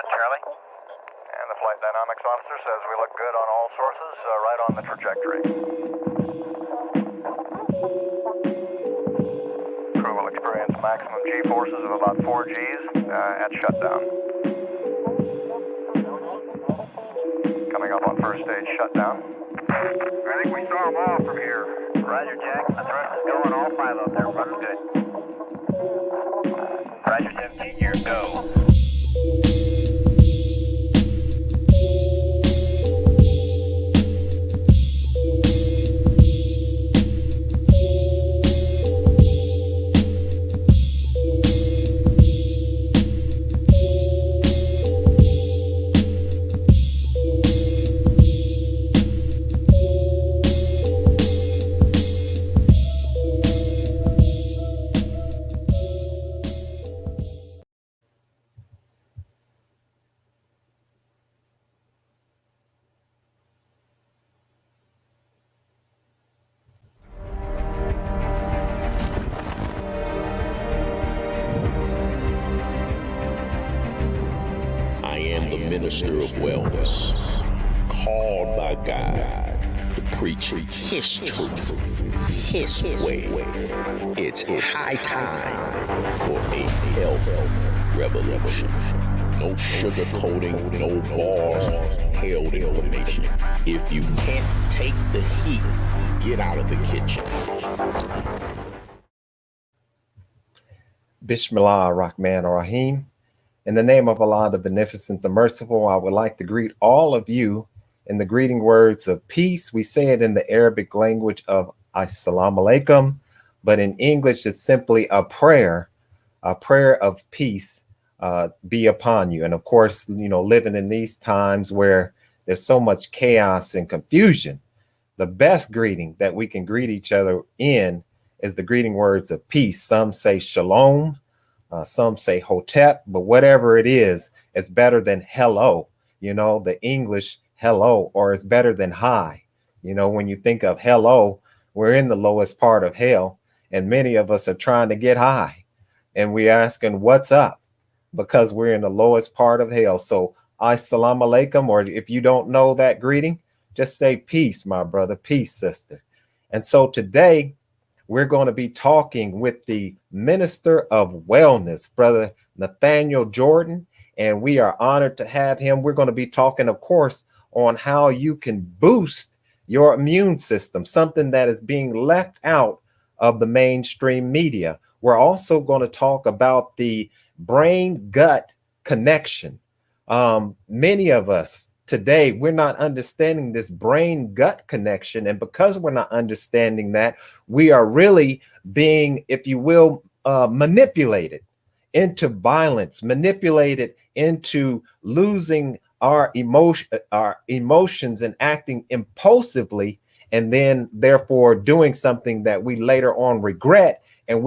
Charlie. And the flight dynamics officer says we look good on all sources, right on the trajectory. Crew will experience maximum G-forces of about 4 Gs at shutdown. Coming up on first stage shutdown. I think we saw them all from here. Roger, Jack. The thrust is going. All 5 of them. They're running good. Roger, 17, you're go. I am the minister of wellness, called by God to preach His truth, His way. It's high time for a health revolution. No sugarcoating, no bars, held information. If you can't take the heat, get out of the kitchen. Bismillah Rahman Rahim. In the name of Allah, the Beneficent, the Merciful, I would like to greet all of you in the greeting words of peace. We say it in the Arabic language of Assalamu alaikum, but in English, it's simply a prayer of peace be upon you. And of course, you know, living in these times where there's so much chaos and confusion, the best greeting that we can greet each other in is the greeting words of peace. Some say shalom. Some say hotep, but whatever it is, it's better than hello. You know, the English hello, or it's better than hi. You know, when you think of hello, we're in the lowest part of hell, and many of us are trying to get high, and we're asking what's up because we're in the lowest part of hell. So assalamu alaikum, or if you don't know that greeting, just say peace, my brother, peace, sister. And so today, we're going to be talking with the Minister of Wellness, Brother Nathaniel Jordan, and we are honored to have him. We're going to be talking, of course, on how you can boost your immune system, something that is being left out of the mainstream media. We're also going to talk about the brain-gut connection. Many of us today, we're not understanding this brain-gut connection. And because we're not understanding that, we are really being, if you will, manipulated into violence, manipulated into losing our emotions and acting impulsively, and then therefore doing something that we later on regret. And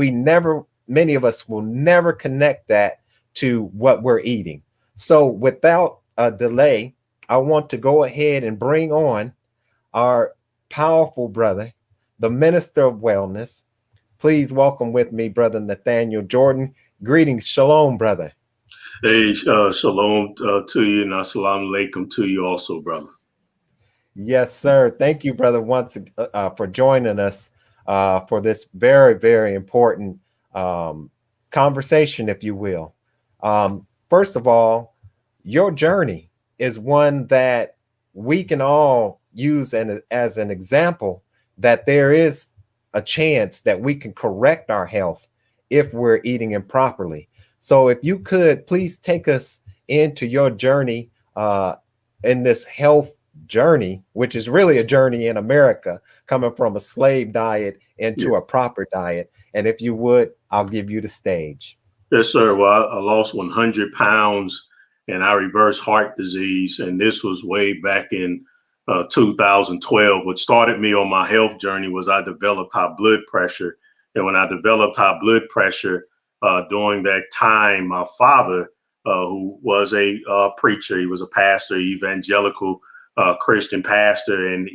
many of us will never connect that to what we're eating. So without a delay, I want to go ahead and bring on our powerful brother, the Minister of Wellness. Please welcome with me, Brother Nathaniel Jordan. Greetings. Shalom, brother. Hey, shalom to you, and assalamu alaikum to you also, brother. Yes, sir. Thank you, brother, once for joining us for this very, very important conversation, if you will. First of all, your journey is one that we can all use as an example that there is a chance that we can correct our health if we're eating improperly. So if you could please take us into your journey in this health journey, which is really a journey in America, coming from a slave diet into a proper diet. And if you would, I'll give you the stage. Yes, sir. Well, I lost 100 pounds and I reversed heart disease. And this was way back in 2012. What started me on my health journey was I developed high blood pressure. And when I developed high blood pressure during that time, my father, who was a preacher, he was a pastor, evangelical Christian pastor, and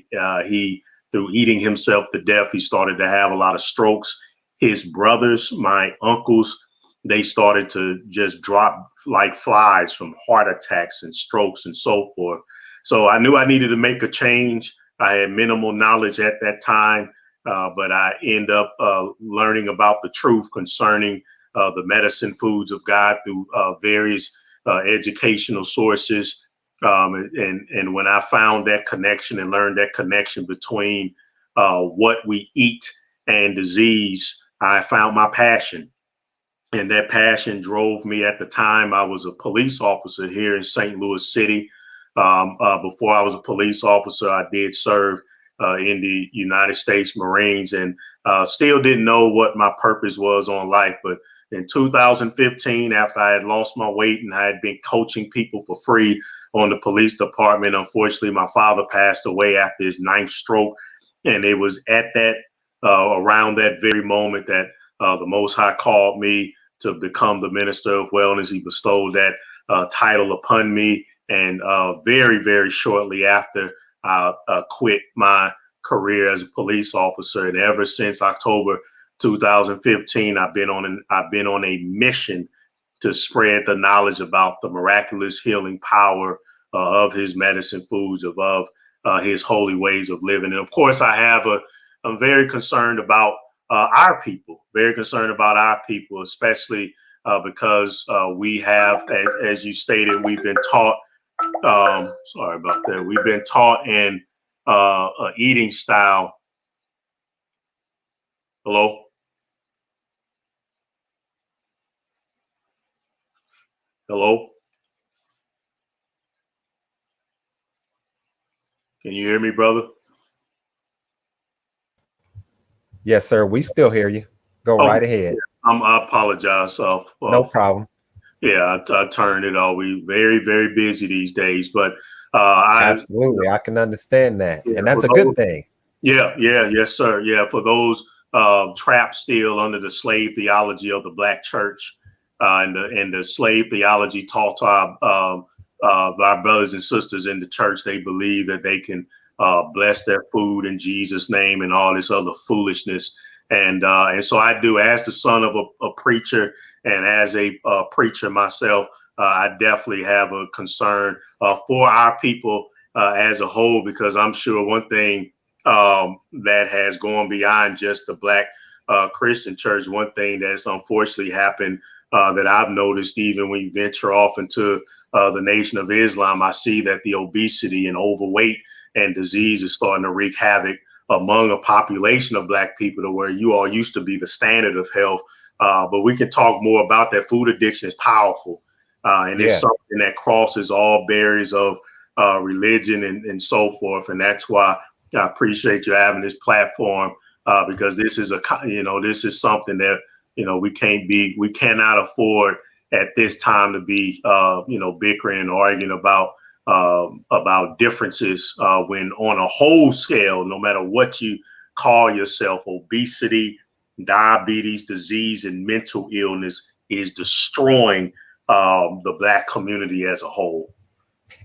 he, through eating himself to death, he started to have a lot of strokes. His brothers, my uncles, they started to just drop like flies from heart attacks and strokes and so forth. So I knew I needed to make a change. I had minimal knowledge at that time, but I end up learning about the truth concerning the medicine foods of God through various educational sources. And when I found that connection and learned that connection between what we eat and disease, I found my passion. And that passion drove me. At the time, I was a police officer here in St. Louis City. Before I was a police officer, I did serve in the United States Marines, and still didn't know what my purpose was on life. But in 2015, after I had lost my weight and I had been coaching people for free on the police department, unfortunately, my father passed away after his 9th stroke. And it was at that, around that very moment that the Most High called me to become the Minister of Wellness. He bestowed that title upon me. And very, very shortly after, I quit my career as a police officer. And ever since October 2015, I've been on a mission to spread the knowledge about the miraculous healing power of his medicine foods, of his holy ways of living. And of course, I'm very concerned about our people, especially because we have, as you stated, we've been taught, sorry about that, we've been taught in an eating style. Hello? Hello? Can you hear me, brother? Yes, sir. We still hear you. Go right ahead. I apologize. No problem. Yeah, I turned it off. We very, very busy these days, but absolutely, I can understand that, and that's a good thing. Yeah, yes, sir. Yeah, for those trapped still under the slave theology of the Black church, and the slave theology taught to our brothers and sisters in the church, they believe that they can bless their food in Jesus' name and all this other foolishness. And so I do, as the son of a preacher and as a preacher myself, I definitely have a concern for our people as a whole, because I'm sure one thing that has gone beyond just the Black Christian church, one thing that's unfortunately happened that I've noticed, even when you venture off into the Nation of Islam, I see that the obesity and overweight and disease is starting to wreak havoc among a population of Black people, to where you all used to be the standard of health. But we can talk more about that. Food addiction is powerful. And it's something that crosses all barriers of religion and so forth. And that's why I appreciate you having this platform, because this is this is something that, we cannot afford at this time to be, bickering and arguing about differences when on a whole scale, no matter what you call yourself, obesity, diabetes, disease, and mental illness is destroying the Black community as a whole.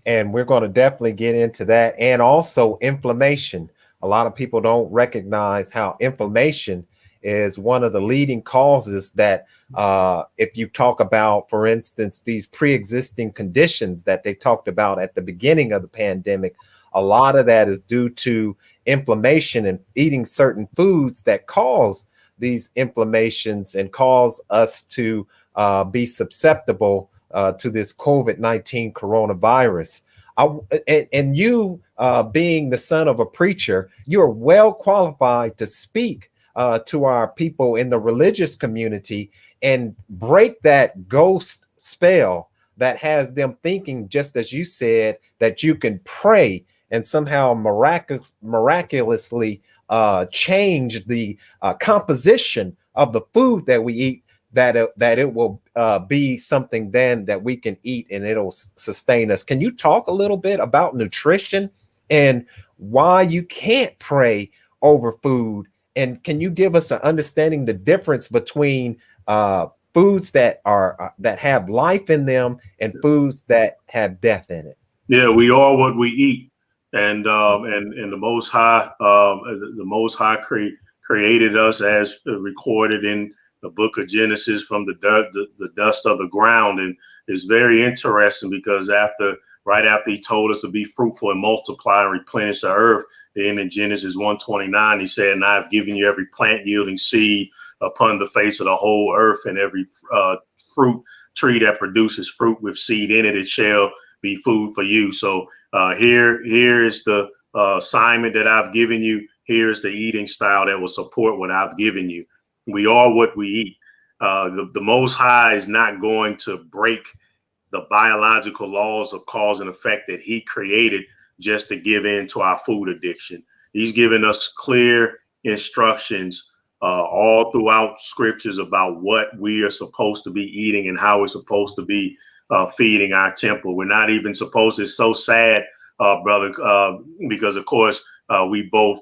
And we're going to definitely get into that. And also inflammation. A lot of people don't recognize how inflammation is one of the leading causes that if you talk about, for instance, these pre-existing conditions that they talked about at the beginning of the pandemic, a lot of that is due to inflammation and eating certain foods that cause these inflammations and cause us to be susceptible to this COVID-19 coronavirus. And you being the son of a preacher, you're well qualified to speak to our people in the religious community and break that ghost spell that has them thinking, just as you said, that you can pray and somehow miraculously change the composition of the food that we eat, that it will be something then that we can eat and it'll sustain us. Can you talk a little bit about nutrition and why you can't pray over food? And can you give us an understanding the difference between foods that have life in them and foods that have death in it? Yeah, we are what we eat, and the Most High, created us as recorded in the book of Genesis from the dust of the ground. And it's very interesting because right after he told us to be fruitful and multiply and replenish the earth, then in Genesis 1:29, he said, and I've given you every plant yielding seed upon the face of the whole earth, and every fruit tree that produces fruit with seed in it, it shall be food for you. So here is the assignment that I've given you. Here is the eating style that will support what I've given you. We are what we eat. The Most High is not going to break the biological laws of cause and effect that he created just to give in to our food addiction. He's given us clear instructions all throughout scriptures about what we are supposed to be eating and how we're supposed to be feeding our temple. We're not even supposed to. It's so sad, brother, because of course we both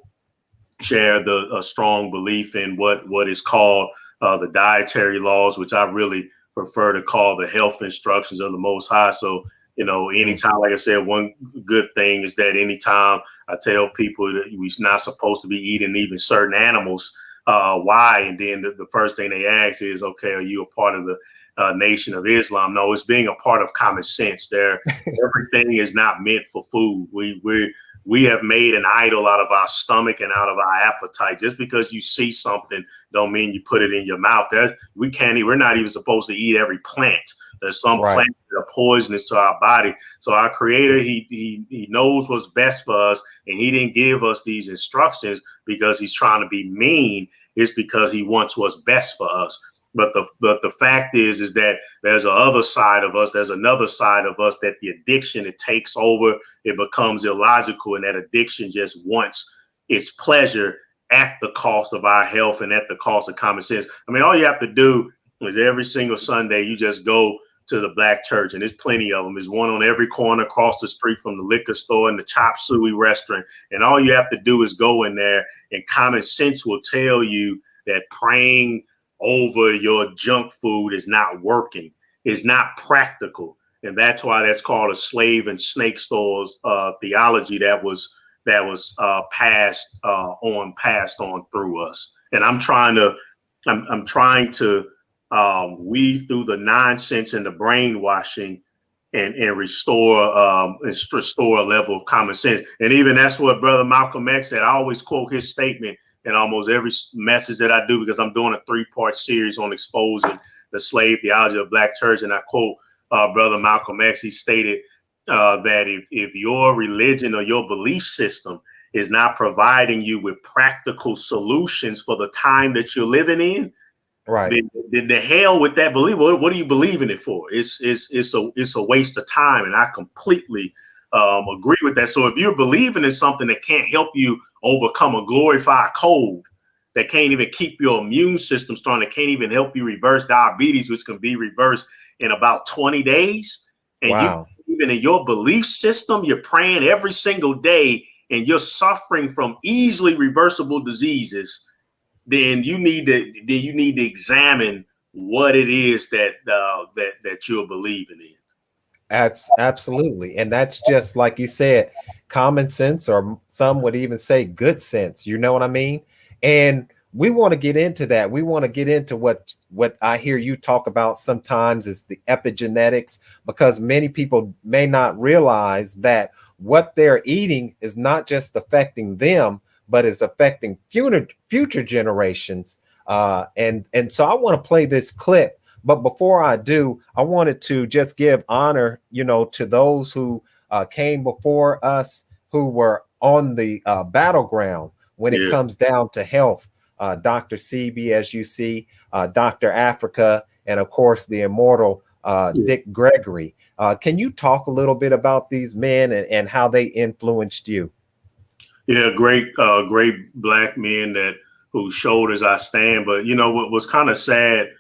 share a strong belief in what is called the dietary laws, which I really prefer to call the health instructions of the Most High. So, anytime, like I said, one good thing is that anytime I tell people that we're not supposed to be eating even certain animals, why? And then the first thing they ask is, okay, are you a part of the Nation of Islam? No, it's being a part of common sense. Everything is not meant for food. We have made an idol out of our stomach and out of our appetite. Just because you see something don't mean you put it in your mouth. We're not even supposed to eat every plant. There's some plants that are poisonous to our body. So our Creator, he knows what's best for us, and he didn't give us these instructions because he's trying to be mean. It's because he wants what's best for us. But the fact is that there's another side of us that the addiction, it takes over, it becomes illogical, and that addiction just wants its pleasure at the cost of our health and at the cost of common sense. I mean, all you have to do is every single Sunday, you just go to the black church, and there's plenty of them. There's one on every corner across the street from the liquor store and the chop suey restaurant. And all you have to do is go in there, and common sense will tell you that praying over your junk food is not working. It's not practical. And that's why that's called a slave and snake stores theology that was passed on through us. And I'm trying to weave through the nonsense and the brainwashing and restore a level of common sense. And even that's what Brother Malcolm X said. I always quote his statement in almost every message that I do, because I'm doing a 3-part series on exposing the slave theology of Black church. And I quote Brother Malcolm X. He stated that if your religion or your belief system is not providing you with practical solutions for the time that you're living in, right, then the hell with that belief. What are you believing it for? It's a waste of time, and I completely agree with that. So if you're believing in something that can't help you overcome a glorified cold, that can't even keep your immune system strong, that can't even help you reverse diabetes, which can be reversed in about 20 days, and even in your belief system, you're praying every single day, and you're suffering from easily reversible diseases, then you need to examine what it is that you're believing in. Absolutely. And that's just like you said, common sense, or some would even say good sense. You know what I mean? And we want to get into that. We want to get into what I hear you talk about sometimes is the epigenetics, because many people may not realize that what they're eating is not just affecting them, but is affecting future generations. And so I want to play this clip. But before I do, I wanted to just give honor, to those who came before us, who were on the battleground when it comes down to health. Dr. Sebi, as you see, Dr. Africa, and of course, the immortal Dick Gregory. Can you talk a little bit about these men and how they influenced you? Yeah, great Black men whose shoulders I stand. But what was kind of sad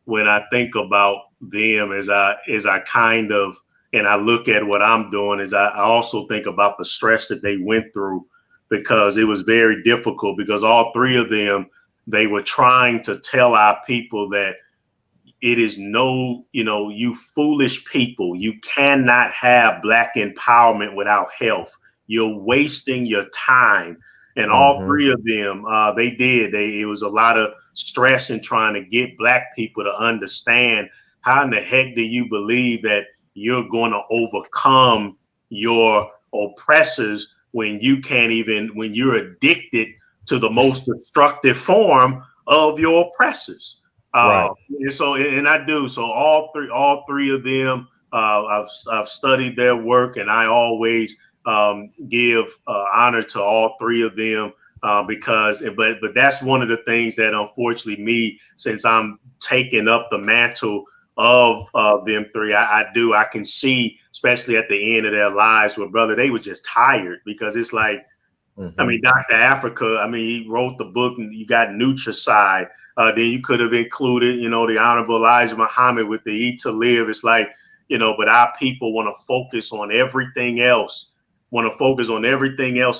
when I think about them is I kind of, and I look at what I'm doing, is I also think about the stress that they went through, because it was very difficult, because all three of them, they were trying to tell our people that it is you foolish people, you cannot have Black empowerment without health. You're wasting your time. And all three of them, they did. It was a lot of stress in trying to get Black people to understand how in the heck do you believe that you're going to overcome your oppressors when you can't even, when you're addicted to the most destructive form of your oppressors. Right. And so, and I do. So all three of them, I've studied their work, and I always give honor to all three of them because, but that's one of the things that unfortunately me, since I'm taking up the mantle of them three, I can see, especially at the end of their lives, where brother, they were just tired, because it's like, I mean, Dr. Africa, I mean, he wrote the book, and you got Nutricide. Then you could have included, you know, the Honorable Elijah Muhammad with the Eat to Live. It's like, you know, but our people want to focus on everything else,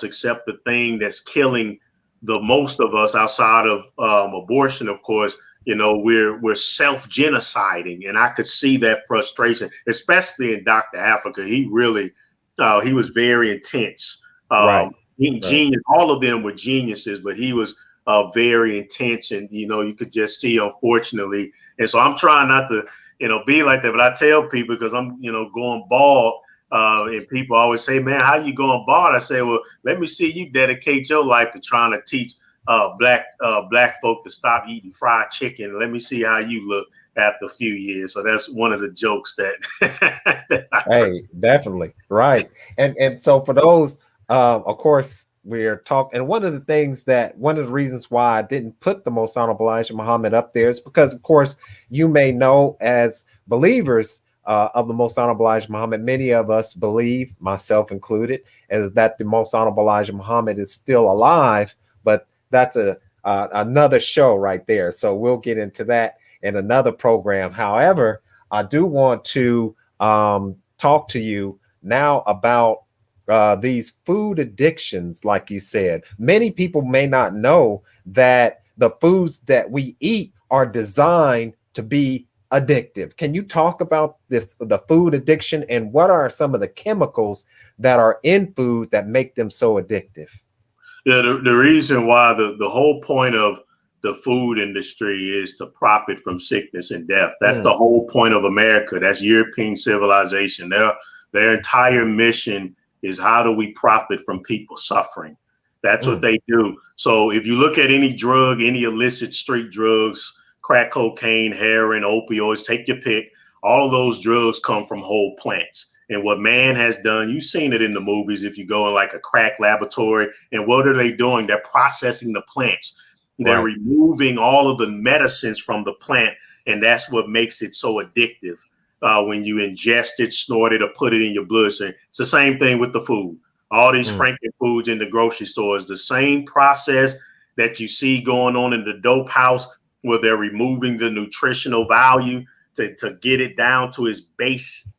except the thing that's killing the most of us outside of abortion, of course. You know, we're self-genociding, and I could see that frustration, especially in Dr. Africa. He really, he was very intense. Right. Genius. All of them were geniuses, but he was very intense, and you know, you could just see, unfortunately. And so I'm trying not to, you know, be like that, but I tell people, because I'm, you know, going bald, and people always say, man, how you going bald? I say, well, let me see you dedicate your life to trying to teach black folk to stop eating fried chicken. Let me see how you look after a few years. So that's one of the jokes that Hey, definitely. Right. And so for those, of course, we're talking, and one of the reasons why I didn't put the Most Honorable Elijah Muhammad up there is because, of course, you may know, as believers of the Most Honorable Elijah Muhammad, many of us believe, myself included, is that the Most Honorable Elijah Muhammad is still alive, but that's another show right there. So we'll get into that in another program. However, I do want to talk to you now about these food addictions. Like you said, many people may not know that the foods that we eat are designed to be addictive. Can you talk about the food addiction, and what are some of the chemicals that are in food that make them so addictive? Yeah, the reason why the whole point of the food industry is to profit from sickness and death. That's the whole point of America. That's European civilization. Their entire mission is, how do we profit from people suffering? That's what they do. So if you look at any drug, any illicit street drugs, crack cocaine, heroin, opioids, take your pick, all of those drugs come from whole plants. And what man has done, you've seen it in the movies, if you go in like a crack laboratory, and what are they doing? They're processing the plants. They're removing all of the medicines from the plant, and that's what makes it so addictive. When you ingest it, snort it, or put it in your bloodstream. It's the same thing with the food. All these Franken foods in the grocery stores, the same process that you see going on in the dope house, where they're removing the nutritional value to get it down to its base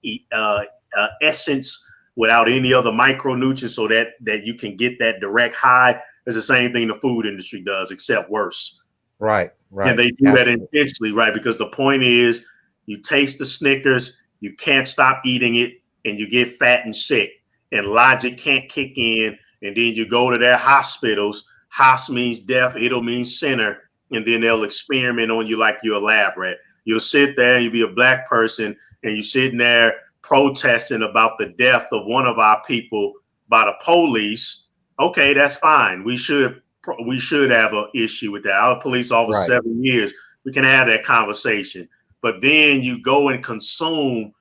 essence without any other micronutrients, so that you can get that direct high. It's the same thing the food industry does, except worse. Right. And they do that intentionally, right? Because the point is, you taste the Snickers, you can't stop eating it, and you get fat and sick, and logic can't kick in. And then you go to their hospitals. Hos means death, it'll mean sinner, and then they'll experiment on you like you're a lab rat. You'll sit there, and you'll be a black person, and you're sitting there protesting about the death of one of our people by the police. Okay, that's fine. We should have an issue with that. Our police officer, 7 years, we can have that conversation. But then you go and consume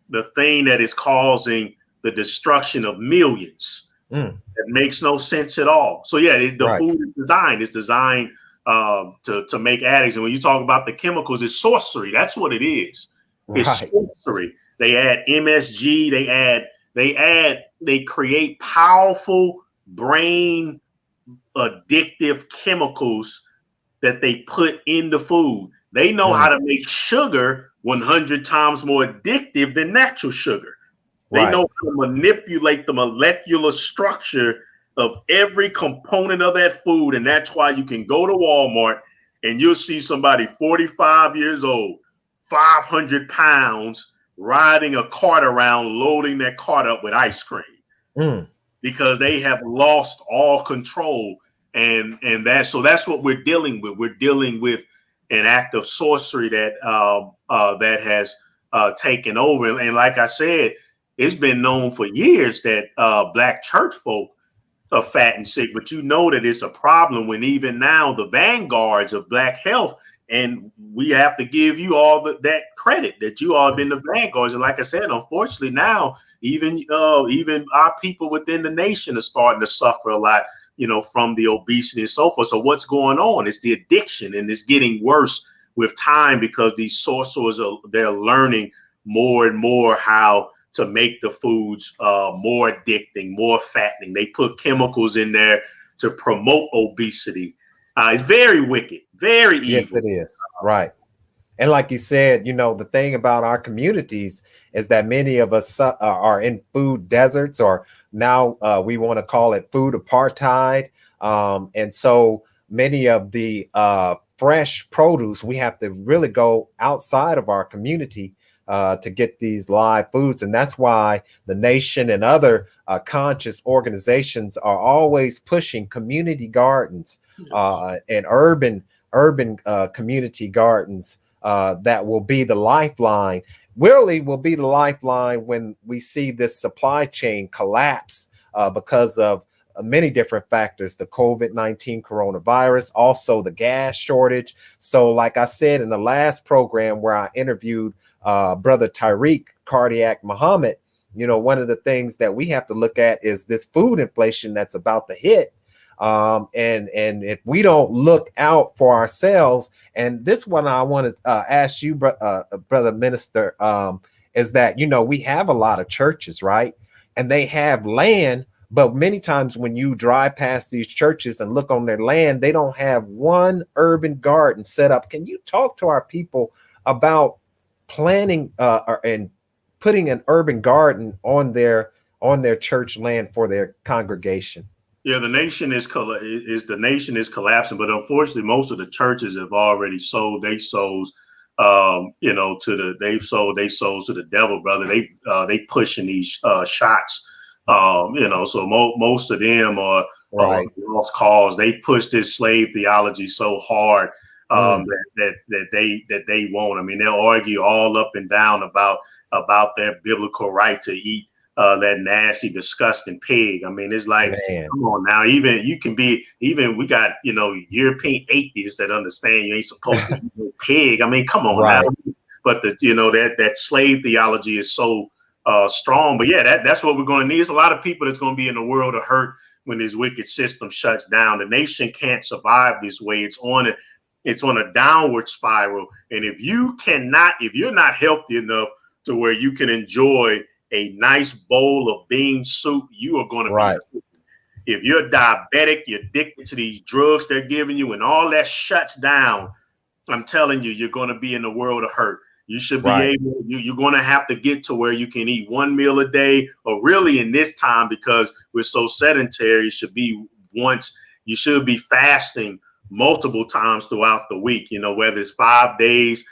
the thing that is causing the destruction of millions. That makes no sense at all. So yeah, the food is designed to make addicts. And when you talk about the chemicals, it's sorcery. That's what it is. It's sorcery. They add MSG. They create powerful brain addictive chemicals that they put in the food. They know how to make sugar 100 times more addictive than natural sugar. They know how to manipulate the molecular structure of every component of that food. And that's why you can go to Walmart and you'll see somebody 45 years old, 500 pounds, riding a cart around, loading that cart up with ice cream. because they have lost all control. And that's what we're dealing with. We're dealing with an act of sorcery that that has taken over. And like I said, it's been known for years that Black church folk are fat and sick, but you know that it's a problem when even now the vanguards of Black health, and we have to give you all that credit that you all have been the vanguards. And like I said, unfortunately now even our people within the nation are starting to suffer a lot, from the obesity and so forth. So what's going on? It's the addiction, and it's getting worse with time because these sorcerers they're learning more and more how to make the foods more addicting, more fattening. They put chemicals in there to promote obesity. It's very wicked, very evil. Yes, it is. Right. And like you said, the thing about our communities is that many of us are in food deserts, or now we want to call it food apartheid. And so many of the fresh produce, we have to really go outside of our community to get these live foods. And that's why the nation and other conscious organizations are always pushing community gardens and urban community gardens that will be the lifeline. Really will be the lifeline when we see this supply chain collapse because of many different factors, the COVID-19 coronavirus, also the gas shortage. So like I said in the last program where I interviewed Brother Tariq Cardiac Muhammad, one of the things that we have to look at is this food inflation that's about to hit. And if we don't look out for ourselves, and this one I want to ask you, Brother Minister, is that, we have a lot of churches, right? And they have land, but many times when you drive past these churches and look on their land, they don't have one urban garden set up. Can you talk to our people about planning and putting an urban garden on their church land for their congregation? Yeah, the nation is collapsing, but unfortunately, most of the churches have already sold their souls, they've sold their souls to the devil, brother. They pushing these shots, so most of them are lost cause. They pushed this slave theology so hard that they won't. I mean, they'll argue all up and down about their biblical right to eat that nasty, disgusting pig. I mean, it's like, come on now. We got European atheists that understand you ain't supposed to eat a pig. I mean, come on now. But that slave theology is so strong. But yeah, that's what we're going to need. There's a lot of people that's going to be in the world of hurt when this wicked system shuts down. The nation can't survive this way. It's on a downward spiral. And if you're not healthy enough to where you can enjoy a nice bowl of bean soup, you are going to be. If you're diabetic, you're addicted to these drugs they're giving you, and all that shuts down, I'm telling you, you're going to be in the world of hurt. You should be able, you're going to have to get to where you can eat one meal a day, or really in this time, because we're so sedentary, you should be fasting multiple times throughout the week, whether it's 5 days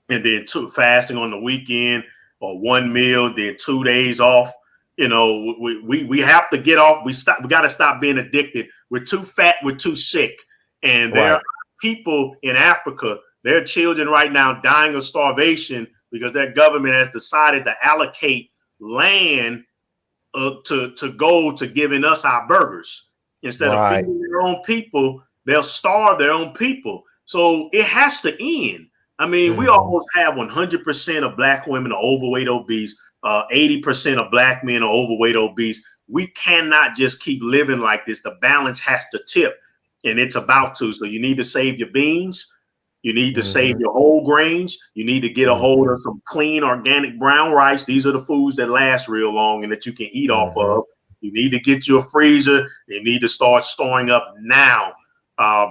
and then fasting on the weekend, or one meal, then 2 days off. We have to get off. We got to stop being addicted. We're too fat. We're too sick. And there are people in Africa, their children right now dying of starvation because their government has decided to allocate land to go to giving us our burgers. Instead of feeding their own people, they'll starve their own people. So it has to end. I mean, we almost have 100% of Black women are overweight, obese. 80% of Black men are overweight, obese. We cannot just keep living like this. The balance has to tip, and it's about to. So you need to save your beans. You need to save your whole grains. You need to get a hold of some clean, organic brown rice. These are the foods that last real long and that you can eat off of. You need to get you a freezer. You need to start storing up now.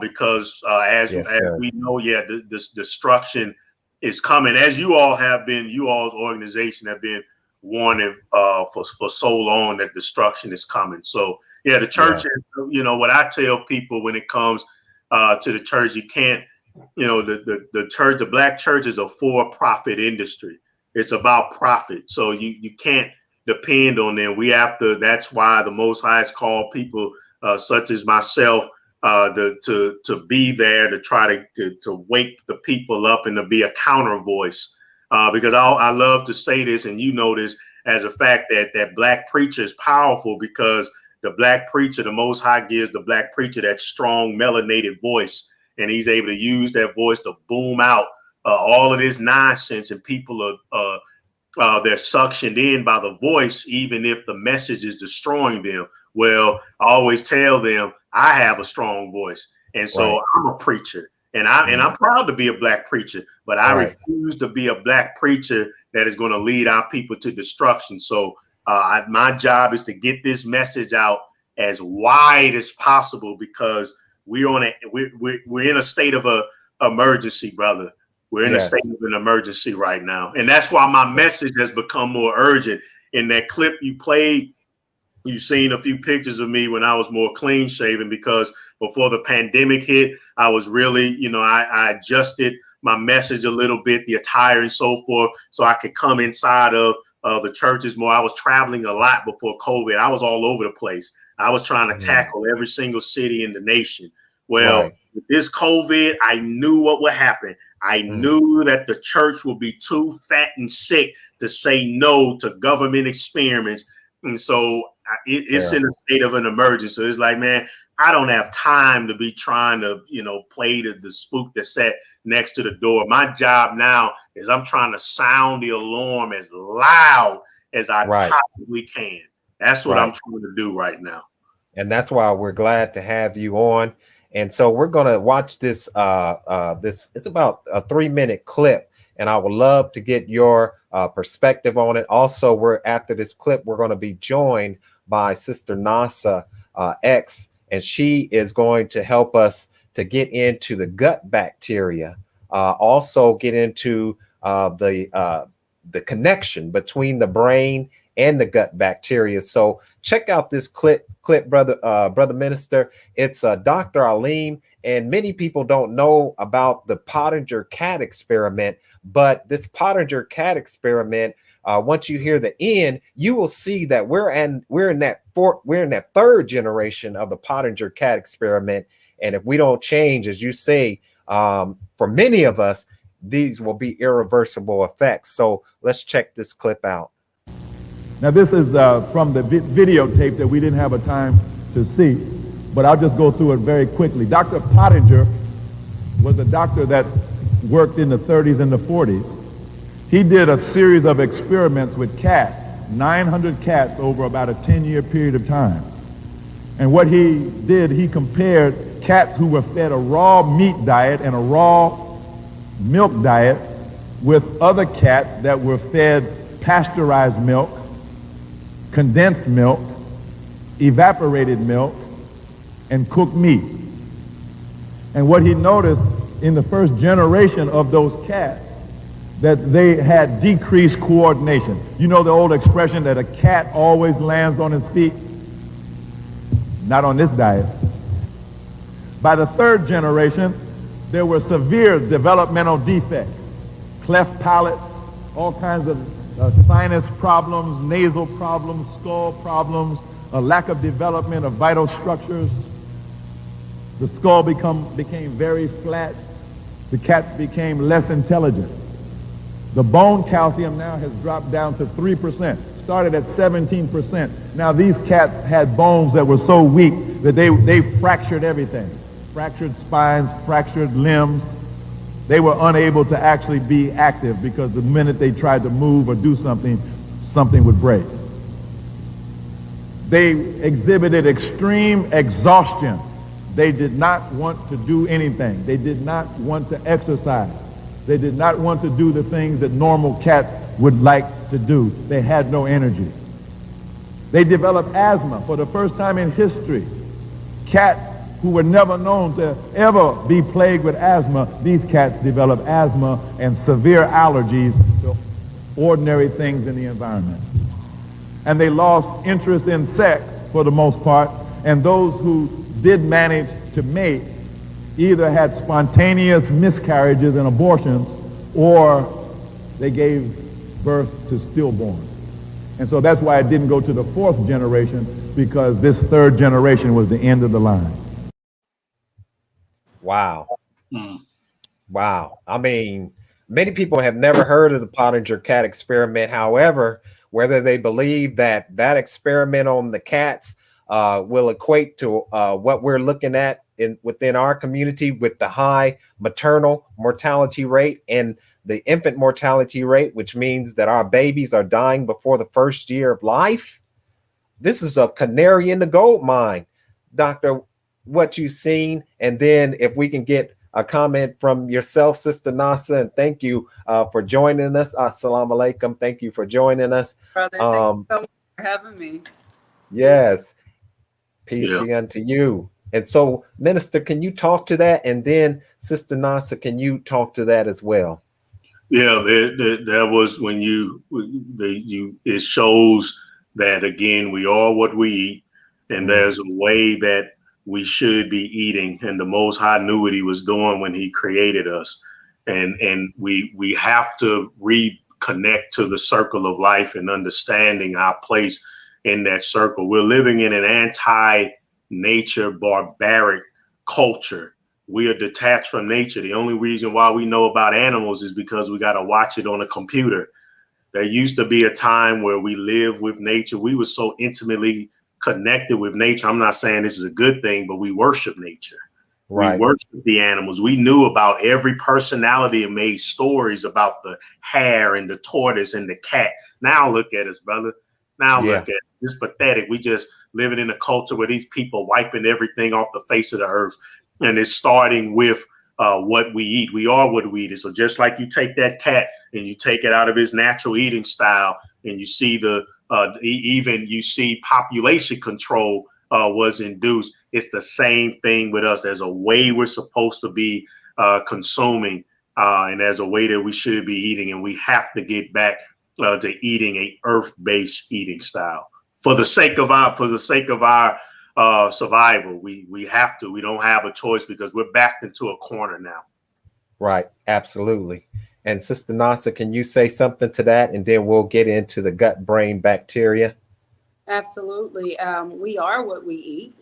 Because as we know, this destruction is coming. As you all's organization have been warning for so long that destruction is coming. So yeah, the church is, what I tell people when it comes to the church, you can't, the church, the Black church is a for-profit industry. It's about profit. So you can't depend on them. That's why the Most High has called people such as myself to be there to try to wake the people up and to be a counter voice. Because I love to say this, and you know this as a fact, that black preacher is powerful, because the black preacher, the Most High gives the black preacher that strong melanated voice, and he's able to use that voice to boom out all of this nonsense, and people are they're suctioned in by the voice, even if the message is destroying them. Well, I always tell them I have a strong voice, and so I'm a preacher, and I'm proud to be a black preacher, but I refuse to be a black preacher that is going to lead our people to destruction. So my job is to get this message out as wide as possible, because we're in a state of a emergency, brother. We're in a state of an emergency right now. And that's why my message has become more urgent. In that clip you played, you've seen a few pictures of me when I was more clean shaven, because before the pandemic hit, I was really, I adjusted my message a little bit, the attire and so forth, so I could come inside of the churches more. I was traveling a lot before COVID. I was all over the place. I was trying to tackle every single city in the nation. Well, with this COVID, I knew what would happen. I knew that the church would be too fat and sick to say no to government experiments. And so it's in a state of an emergency. So it's like, man, I don't have time to be trying to, play the spook that's sat next to the door. My job now is I'm trying to sound the alarm as loud as I possibly can. That's what I'm trying to do right now. And that's why we're glad to have you on. And so we're going to watch this. It's about a 3-minute clip, and I would love to get your perspective on it. Also, after this clip, we're going to be joined by Sister Nasa X, and she is going to help us to get into the gut bacteria. Also, get into the connection between the brain and the gut bacteria. So check out this clip, brother minister. It's Dr. Alim, and many people don't know about the Pottinger cat experiment, but this Pottinger cat experiment, once you hear the end, you will see that we're in that third generation of the Pottinger cat experiment. And if we don't change, as you say, for many of us, these will be irreversible effects. So let's check this clip out. Now, this is from the videotape that we didn't have a time to see, but I'll just go through it very quickly. Dr. Pottinger was a doctor that worked in the 30s and the 40s. He did a series of experiments with cats, 900 cats over about a 10-year period of time. And what he did, he compared cats who were fed a raw meat diet and a raw milk diet with other cats that were fed pasteurized milk, condensed milk, evaporated milk, and cooked meat. And what he noticed in the first generation of those cats, that they had decreased coordination. You know the old expression that a cat always lands on his feet? Not on this diet. By the third generation, there were severe developmental defects, cleft palates, all kinds of sinus problems, nasal problems, skull problems, a lack of development of vital structures. The skull became very flat. The cats became less intelligent. The bone calcium now has dropped down to 3%, started at 17%. Now these cats had bones that were so weak that they fractured everything. Fractured spines, fractured limbs. They were unable to actually be active because the minute they tried to move or do something, something would break. They exhibited extreme exhaustion. They did not want to do anything. They did not want to exercise. They did not want to do the things that normal cats would like to do. They had no energy. They developed asthma for the first time in history. Cats who were never known to ever be plagued with asthma, these cats developed asthma and severe allergies to ordinary things in the environment. And they lost interest in sex for the most part, and those who did manage to mate either had spontaneous miscarriages and abortions, or they gave birth to stillborn. And so that's why it didn't go to the fourth generation, because this third generation was the end of the line. Wow. Wow. I mean, many people have never heard of the Pottinger cat experiment. However, whether they believe that that experiment on the cats will equate to what we're looking at within our community with the high maternal mortality rate and the infant mortality rate, which means that our babies are dying before the first year of life. This is a canary in the gold mine, Doctor, what you've seen. And then if we can get a comment from yourself, Sister Nasa, and thank you for joining us. Assalamu alaikum. Thank you for joining us. Brother, thank you so much for having me. Yes. Peace be unto you. And so, Minister, can you talk to that? And then Sister Nasa, can you talk to that as well? Yeah, that was when it shows that, again, we are what we eat, and there's a way that we should be eating, and the Most High knew what he was doing when he created us. And we have to reconnect to the circle of life and understanding our place in that circle. We're living in an anti-nature, barbaric culture. We are detached from nature. The only reason why we know about animals is because we got to watch it on a computer. There used to be a time where we lived with nature. We were so intimately connected with nature. I'm not saying this is a good thing, but we worship nature. Right. We worship the animals. We knew about every personality and made stories about the hare and the tortoise and the cat. Now look at us, brother. Now look at it. It's pathetic. We just living in a culture where these people wiping everything off the face of the earth. And it's starting with what we eat. We are what we eat. So just like you take that cat and you take it out of his natural eating style, and you see even you see population control was induced. It's the same thing with us. There's a way we're supposed to be consuming, and there's a way that we should be eating, and we have to get back to eating a earth-based eating style for the sake of our survival. We have to. We don't have a choice because we're backed into a corner now. Right. Absolutely. And Sister Nasa, can you say something to that? And then we'll get into the gut-brain bacteria. Absolutely. We are what we eat.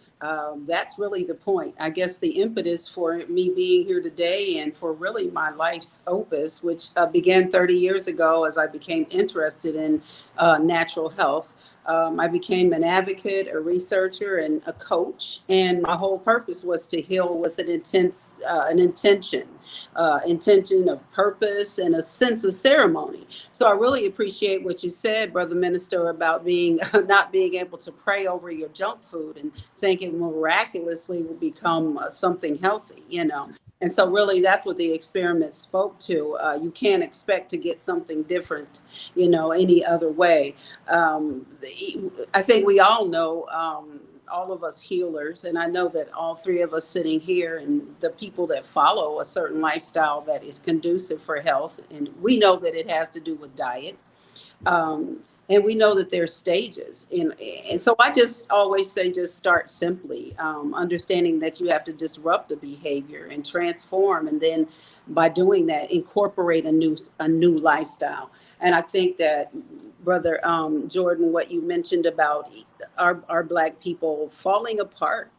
That's really the point. I guess the impetus for me being here today and for really my life's opus, which began 30 years ago as I became interested in natural health. I became an advocate, a researcher, and a coach. And my whole purpose was to heal with an intention of purpose and a sense of ceremony. So I really appreciate what you said, Brother Minister, about not being able to pray over your junk food and thinking miraculously will become something healthy, And so really that's what the experiment spoke to. You can't expect to get something different, any other way. I think we all know, all of us healers, and I know that all three of us sitting here and the people that follow a certain lifestyle that is conducive for health, and we know that it has to do with diet. And we know that there's stages. And so I just always say, just start simply, understanding that you have to disrupt a behavior and transform. And then by doing that, incorporate a new lifestyle. And I think that, Brother Jordan, what you mentioned about our Black people falling apart,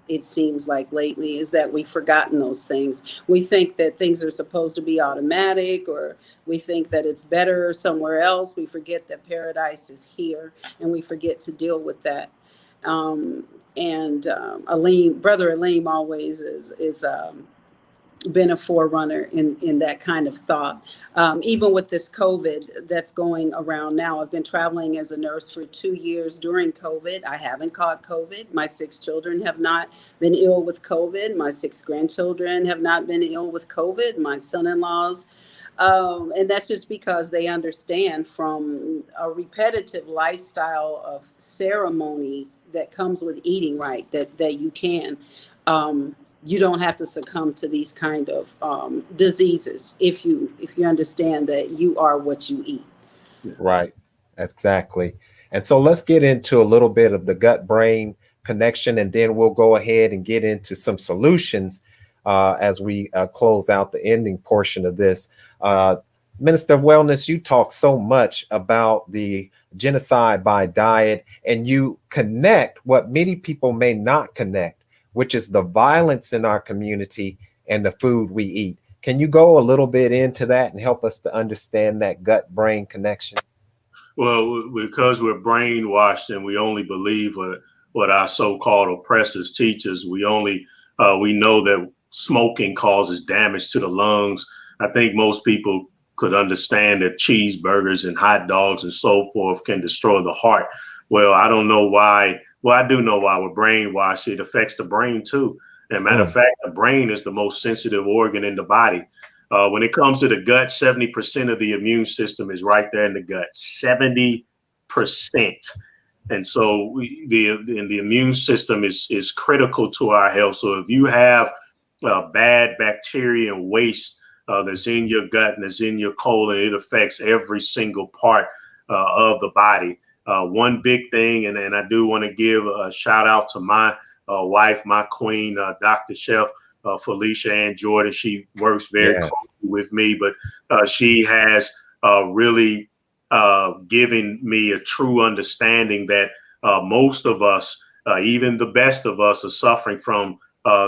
it seems like lately, is that we've forgotten those things. We think that things are supposed to be automatic, or we think that it's better somewhere else. We forget that paradise is here, and we forget to deal with that. Brother Aleem always is been a forerunner in that kind of thought. Even with this COVID that's going around now, I've been traveling as a nurse for 2 years during COVID. I haven't caught COVID. My 6 children have not been ill with COVID. My 6 grandchildren have not been ill with COVID. My son-in-laws. And that's just because they understand from a repetitive lifestyle of ceremony that comes with eating right, that you can. You don't have to succumb to these kind of diseases if you understand that you are what you eat. Right, exactly. And so let's get into a little bit of the gut-brain connection, and then we'll go ahead and get into some solutions as we close out the ending portion of this. Minister of Wellness, you talk so much about the genocide by diet, and you connect what many people may not connect, which is the violence in our community and the food we eat. Can you go a little bit into that and help us to understand that gut-brain connection? Well, because we're brainwashed and we only believe what our so-called oppressors teach us, we know that smoking causes damage to the lungs. I think most people could understand that cheeseburgers and hot dogs and so forth can destroy the heart. Well, I don't know why. Well, I do know why we're brainwashed. It affects the brain too. And matter of fact, the brain is the most sensitive organ in the body. When it comes to the gut, 70% of the immune system is right there in the gut, 70%. And so the immune system is critical to our health. So if you have bad bacteria and waste that's in your gut and that's in your colon, it affects every single part of the body. One big thing, and I do want to give a shout out to my wife, my queen, Dr. Chef Felicia Ann Jordan. She works very closely with me, but she has really given me a true understanding that most of us, even the best of us, are suffering from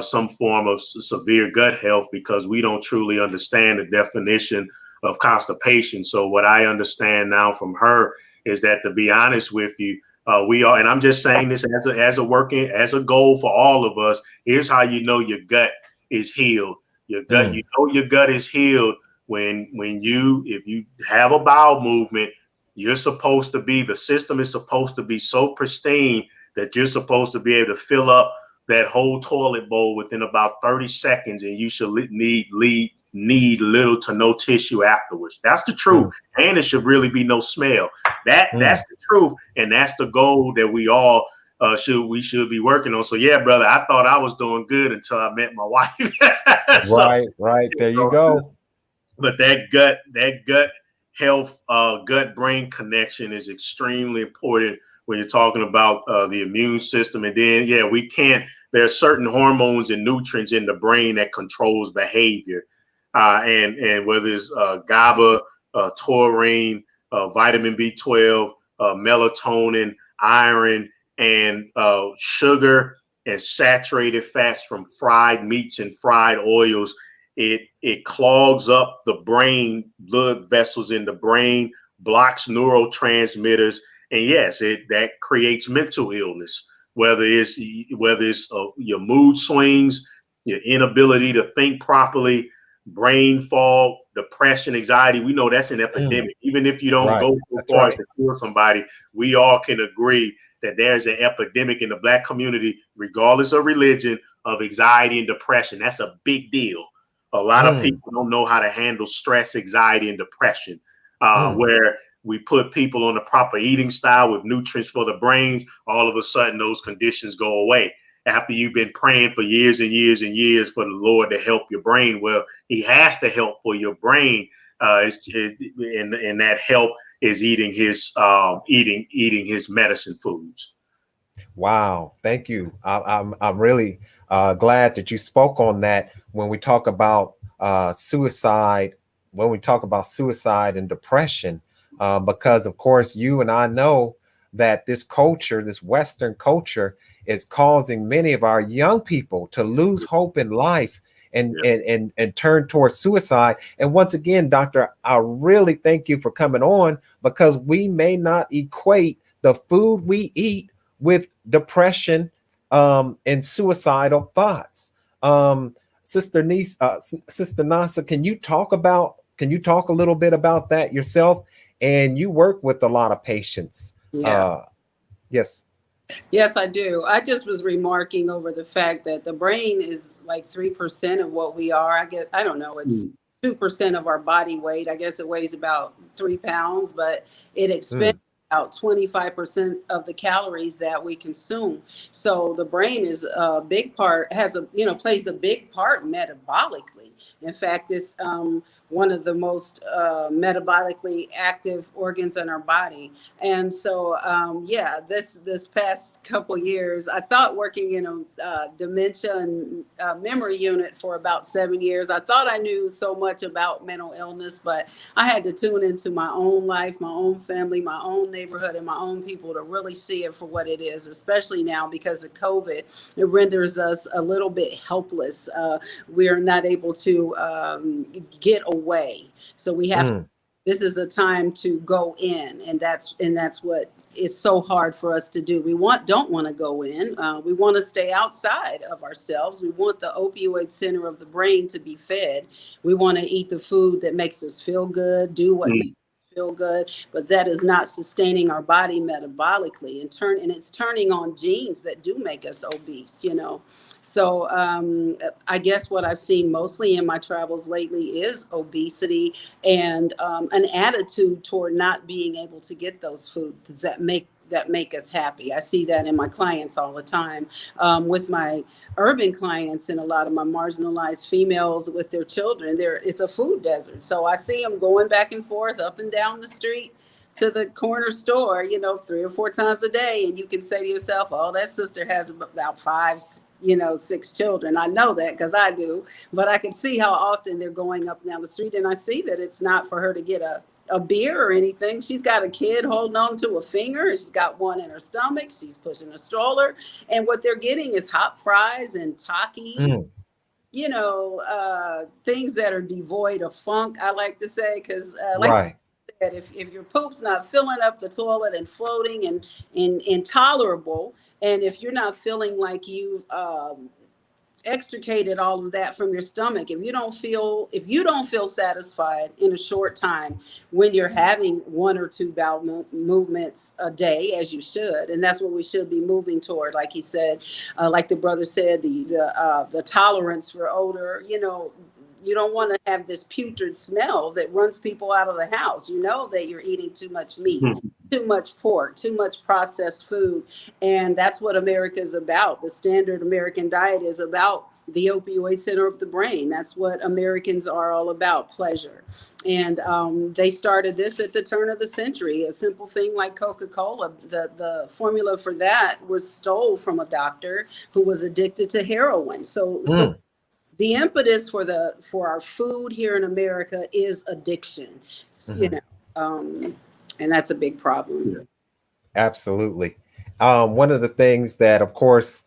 some form of severe gut health because we don't truly understand the definition of constipation. So what I understand now from her is that, to be honest with you, we are, and I'm just saying this as a goal for all of us. Here's how you know your gut is healed. Your gut, you know your gut is healed when if you have a bowel movement, the system is supposed to be so pristine that you're supposed to be able to fill up that whole toilet bowl within about 30 seconds, and you should need little to no tissue afterwards. That's the truth. And it should really be no smell. That's the truth. And that's the goal that we all should be working on. So yeah, brother, I thought I was doing good until I met my wife. So, right. There you go. But that gut health, gut brain connection is extremely important when you're talking about the immune system. And then, there are certain hormones and nutrients in the brain that controls behavior. And whether it's GABA, taurine, vitamin B12, melatonin, iron, and sugar and saturated fats from fried meats and fried oils, it clogs up the brain, blood vessels in the brain, blocks neurotransmitters, and yes, that creates mental illness. Whether it's your mood swings, your inability to think properly, brain fog, depression, anxiety. We know that's an epidemic. Even if you don't go so far as to cure somebody, we all can agree that there's an epidemic in the Black community, regardless of religion, of anxiety and depression. That's a big deal. A lot of people don't know how to handle stress, anxiety, and depression, where we put people on the proper eating style with nutrients for the brains. All of a sudden, those conditions go away. After you've been praying for years and years and years for the Lord to help your brain, well, He has to help for your brain, and that help is eating His medicine foods. Wow, thank you. I'm really glad that you spoke on that when we talk about suicide. When we talk about suicide and depression, because of course you and I know that this culture, this Western culture, is causing many of our young people to lose hope in life and turn towards suicide. And once again, Doctor, I really thank you for coming on, because we may not equate the food we eat with depression and suicidal thoughts. Sister Nasa, can you talk a little bit about that yourself? And you work with a lot of patients. Yes. Yes, I do. I just was remarking over the fact that the brain is like 3% of what we are. I don't know. It's 2% of our body weight. I guess it weighs about 3 pounds, but it expends about 25% of the calories that we consume. So the brain is a big part, plays a big part metabolically. In fact, it's one of the most metabolically active organs in our body. And so, this past couple years, I thought working in a dementia and memory unit for about 7 years, I thought I knew so much about mental illness, but I had to tune into my own life, my own family, my own neighborhood, and my own people to really see it for what it is, especially now because of COVID. It renders us a little bit helpless. We are not able to get away. So we have this is a time to go in, and that's what is so hard for us to do. We don't want to go in. We want to stay outside of ourselves. We want the opioid center of the brain to be fed. We want to eat the food that makes us feel good, do what makes us feel good, but that is not sustaining our body metabolically, and it's turning on genes that do make us obese, So I guess what I've seen mostly in my travels lately is obesity and an attitude toward not being able to get those foods that make us happy. I see that in my clients all the time, with my urban clients and a lot of my marginalized females with their children. It's a food desert. So I see them going back and forth up and down the street to the corner store, 3 or 4 times a day. And you can say to yourself, oh, that sister has about 5, 6 children. I know that because I do, but I can see how often they're going up and down the street. And I see that it's not for her to get a beer or anything. She's got a kid holding on to a finger. She's got one in her stomach. She's pushing a stroller. And what they're getting is hot fries and Takis, things that are devoid of funk, I like to say, because that if your poop's not filling up the toilet and floating and intolerable, and if you're not feeling like you've extricated all of that from your stomach, if you don't feel satisfied in a short time when you're having 1 or 2 bowel movements a day, as you should, and that's what we should be moving toward, like he said, like the brother said, the tolerance for odor, you don't want to have this putrid smell that runs people out of the house. That you're eating too much meat, too much pork, too much processed food. And that's what America is about. The standard American diet is about the opioid center of the brain. That's what Americans are all about, pleasure. And they started this at the turn of the century. A simple thing like Coca-Cola, the formula for that was stole from a doctor who was addicted to heroin. So the impetus for our food here in America is addiction, and that's a big problem. Yeah. Absolutely. One of the things that, of course,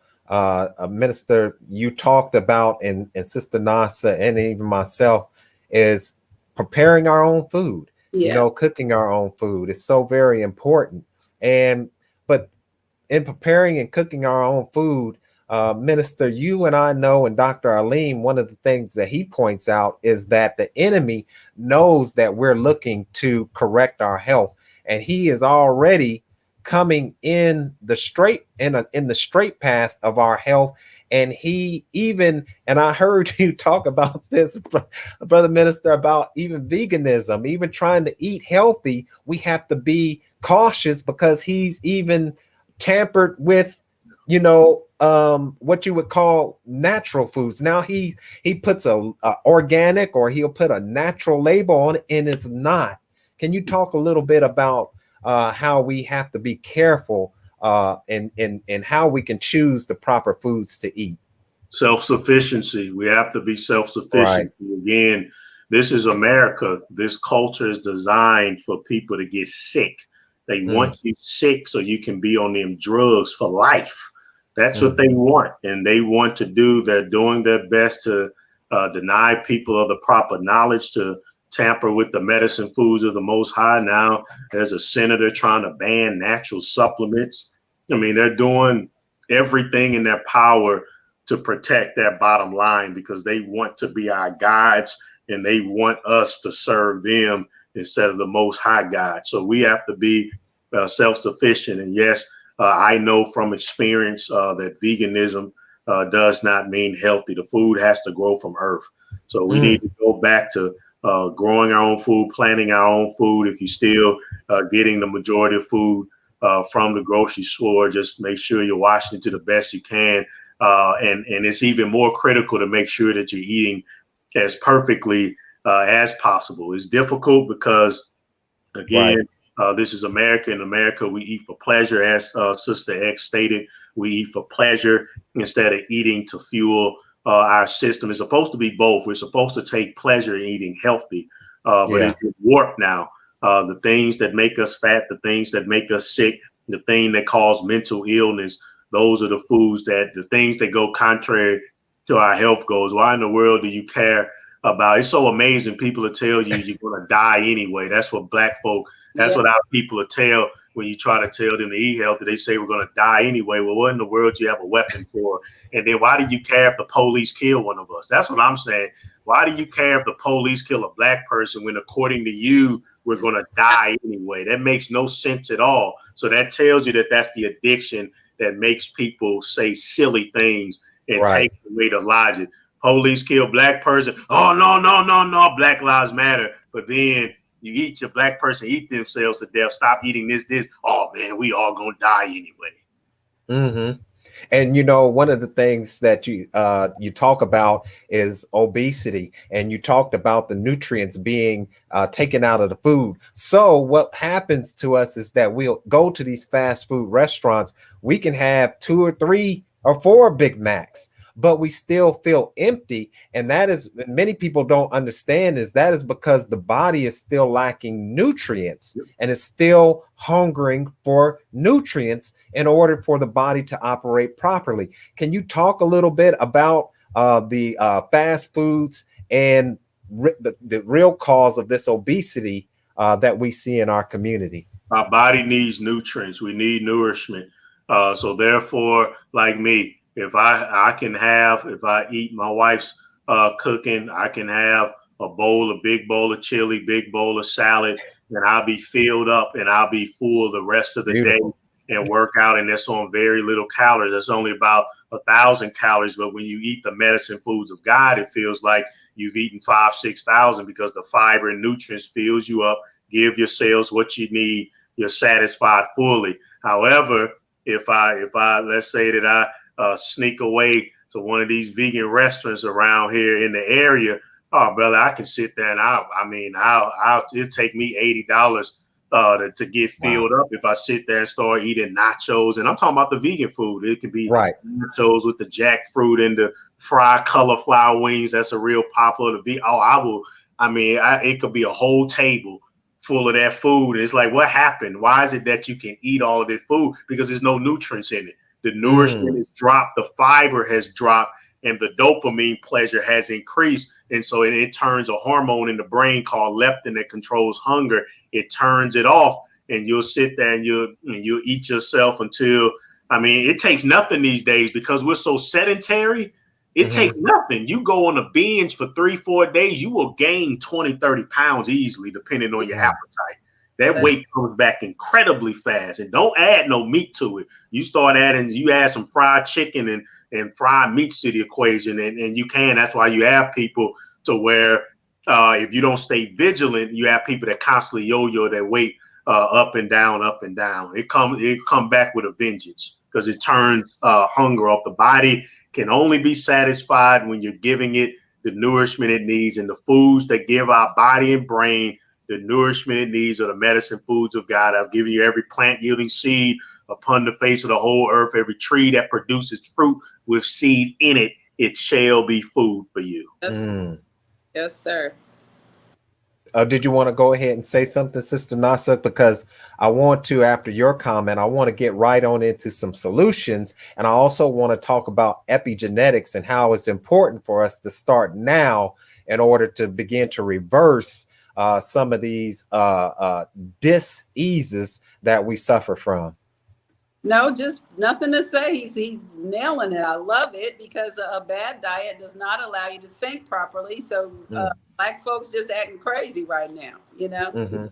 Minister, you talked about, and Sister Nasa and even myself, is preparing our own food. Cooking our own food is so very important. But in preparing and cooking our own food, Minister, you and I know, and Dr. Aleem, one of the things that he points out is that the enemy knows that we're looking to correct our health, and he is already coming in the straight path of our health. And and I heard you talk about this, Brother Minister, about even veganism, even trying to eat healthy. We have to be cautious because he's even tampered with, what you would call natural foods. Now he puts a organic, or he'll put a natural label on it, and it's not. Can you talk a little bit about how we have to be careful and how we can choose the proper foods to eat? Self-sufficiency. We have to be self-sufficient. Right. Again, this is America. This culture is designed for people to get sick. They want you sick so you can be on them drugs for life. That's what they want. And they want to they're doing their best to deny people of the proper knowledge, to tamper with the medicine foods of the Most High. Now there's a senator trying to ban natural supplements. I mean, they're doing everything in their power to protect their bottom line because they want to be our guides and they want us to serve them instead of the Most High God. So we have to be self-sufficient. And yes, I know from experience that veganism does not mean healthy. The food has to grow from earth. So we need to go back to growing our own food, planting our own food. If you're still getting the majority of food from the grocery store, just make sure you're washing it to the best you can. And it's even more critical to make sure that you're eating as perfectly as possible. It's difficult because, again, this is America. In America, we eat for pleasure, as Sister X stated. We eat for pleasure instead of eating to fuel our system. It's supposed to be both. We're supposed to take pleasure in eating healthy, but it's warped now. The things that make us fat, the things that make us sick, the thing that cause mental illness, those are the foods the things that go contrary to our health goals. Why in the world do you care about? It's so amazing. People will tell you you're going to die anyway. That's what Black folk, that's what our people will tell when you try to tell them to eat healthy. They say we're going to die anyway. Well, what in the world do you have a weapon for? And then why do you care if the police kill one of us? That's what I'm saying. Why do you care if the police kill a Black person when, according to you, we're going to die anyway? That makes no sense at all. So that tells you that that's the addiction that makes people say silly things and take away the logic. Police kill Black person. Oh, no. Black Lives Matter. But then you eat your Black person, eat themselves to death. Stop eating this. Oh, man, we all going to die anyway. Mm-hmm. And, you know, one of the things that you talk about is obesity, and you talked about the nutrients being taken out of the food. So what happens to us is that we'll go to these fast food restaurants. We can have 2 or 3 or 4 Big Macs, but we still feel empty. And that is, many people don't understand, is that is because the body is still lacking nutrients and is still hungering for nutrients in order for the body to operate properly. Can you talk a little bit about the fast foods and the real cause of this obesity that we see in our community? Our body needs nutrients. We need nourishment. So therefore, like me, if I eat my wife's cooking, I can have a big bowl of chili, big bowl of salad, and I'll be filled up and I'll be full the rest of the day and work out. And that's on very little calories. That's only about 1,000 calories. But when you eat the medicine foods of God, it feels like you've eaten 5,000-6,000 because the fiber and nutrients fills you up, give your cells what you need. You're satisfied fully. However, if I let's say that I sneak away to one of these vegan restaurants around here in the area, oh brother, I can sit there and it'll take me $80 to get filled up if I sit there and start eating nachos. And I'm talking about the vegan food. It could be nachos with the jackfruit and the fried cauliflower wings. That's a real popular. It could be a whole table full of that food. It's like, what happened? Why is it that you can eat all of this food? Because there's no nutrients in it. The nourishment has dropped, the fiber has dropped, and the dopamine pleasure has increased. And so it turns a hormone in the brain called leptin that controls hunger. It turns it off, and you'll sit there and you'll eat yourself until, it takes nothing these days because we're so sedentary. It takes nothing. You go on a binge for 3-4 days, you will gain 20-30 pounds easily, depending on your appetite. That weight comes back incredibly fast. And don't add no meat to it. You add some fried chicken and fried meats to the equation, and you can. That's why you have people to where if you don't stay vigilant, you have people that constantly yo-yo their weight up and down, up and down. It come back with a vengeance because it turns hunger off. The body can only be satisfied when you're giving it the nourishment it needs, and the foods that give our body and brain the nourishment it needs are the medicine foods of God. I've given you every plant yielding seed upon the face of the whole earth, every tree that produces fruit with seed in it, it shall be food for you. Yes, sir. Did you want to go ahead and say something, Sister Nasa? Because I want to, after your comment, I want to get right on into some solutions. And I also want to talk about epigenetics and how it's important for us to start now in order to begin to reverse some of these diseases that we suffer from. No, just nothing to say. He's nailing it. I love it because a bad diet does not allow you to think properly. So Black folks just acting crazy right now, you know?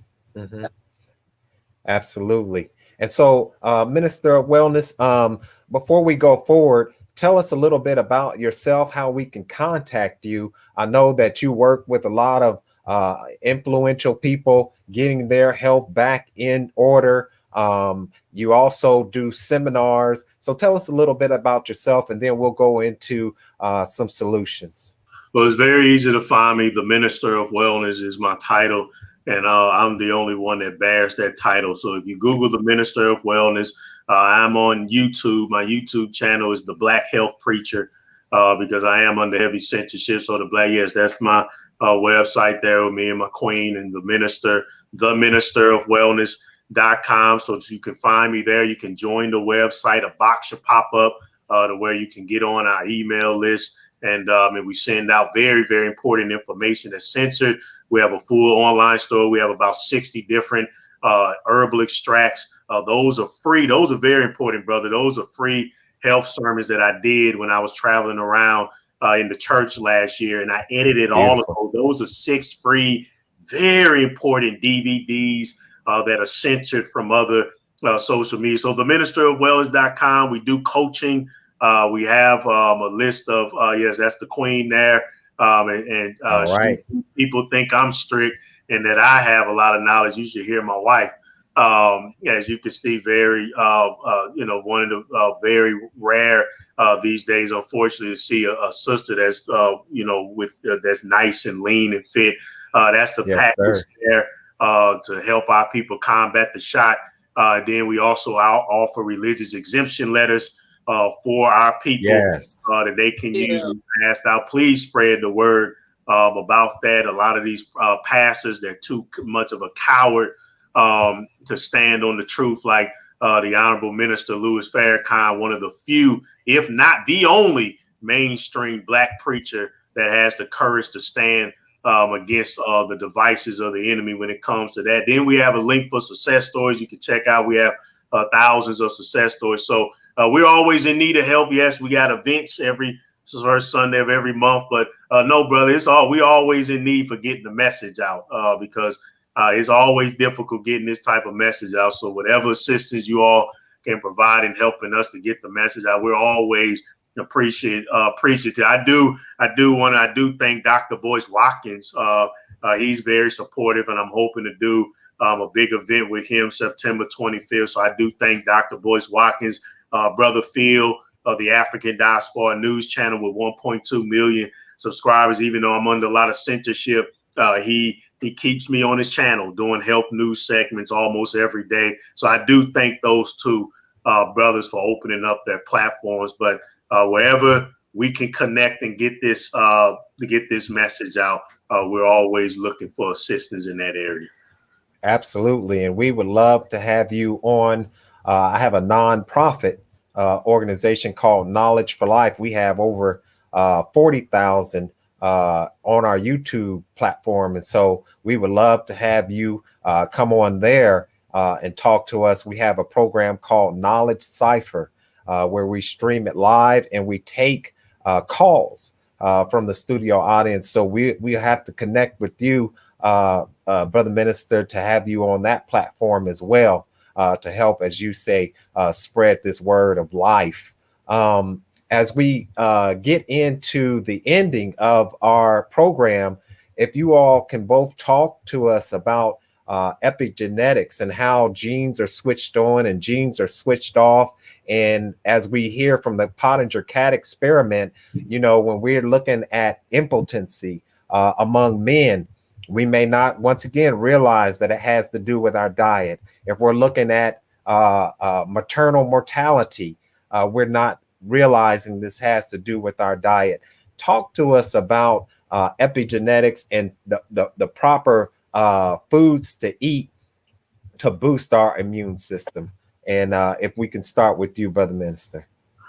Absolutely. And so, Minister of Wellness, before we go forward, tell us a little bit about yourself, how we can contact you. I know that you work with a lot of influential people getting their health back in order. You also do seminars. So tell us a little bit about yourself, and then we'll go into some solutions. Well, it's very easy to find me. The Minister of Wellness is my title, and I'm the only one that bears that title. So if you Google the Minister of Wellness, I'm on YouTube. My YouTube channel is the Black Health Preacher, because I am under heavy censorship. So yes, that's my website there with me and my queen, and the Minister of Wellness.com. So you can find me there. You can join the website. A box should pop up to where you can get on our email list. And we send out very, very important information that's censored. We have a full online store. We have about 60 different herbal extracts. Those are free. Those are very important, brother. Those are free health sermons that I did when I was traveling around in the church last year. And I edited all of those. Those are 6 free, very important DVDs that are censored from other social media. So the ministerofwellness.com. We do coaching. We have a list of, yes, that's the queen there. Right. People think I'm strict and that I have a lot of knowledge. You should hear my wife. As you can see, very, one of the very rare these days, unfortunately, to see a sister that's, that's nice and lean and fit. That's the package there to help our people combat the shot. Then we also offer religious exemption letters for our people that they can use and pass out. Please spread the word about that. A lot of these pastors, they're too much of a coward to stand on the truth, like the Honorable Minister Louis Farrakhan, one of the few, if not the only mainstream Black preacher that has the courage to stand against the devices of the enemy when it comes to that. Then we have a link for success stories you can check out. We have thousands of success stories. So we're always in need of help. Yes, we got events every first Sunday of every month, but no, brother, we always in need for getting the message out because it's always difficult getting this type of message out. So whatever assistance you all can provide in helping us to get the message out, we're always appreciative. I do thank Dr. Boyce Watkins. He's very supportive, and I'm hoping to do a big event with him September 25th. So I do thank Dr. Boyce Watkins. Brother Phil of the African Diaspora News Channel with 1.2 million subscribers. Even though I'm under a lot of censorship, he keeps me on his channel doing health news segments almost every day. So I do thank those two brothers for opening up their platforms. But wherever we can connect and get this message out, we're always looking for assistance in that area. Absolutely. And we would love to have you on. I have a nonprofit organization called Knowledge for Life. We have over 40,000 on our YouTube platform. And so we would love to have you come on there and talk to us. We have a program called Knowledge Cipher where we stream it live and we take calls from the studio audience. So we have to connect with you, Brother Minister, to have you on that platform as well. To help, as you say, spread this word of life. As we get into the ending of our program, if you all can both talk to us about epigenetics and how genes are switched on and genes are switched off. And as we hear from the Pottinger cat experiment, when we're looking at impotency among men, we may not once again realize that it has to do with our diet. If we're looking at maternal mortality, we're not realizing this has to do with our diet. Talk to us about epigenetics and the proper foods to eat to boost our immune system. And if we can start with you, Brother Minister.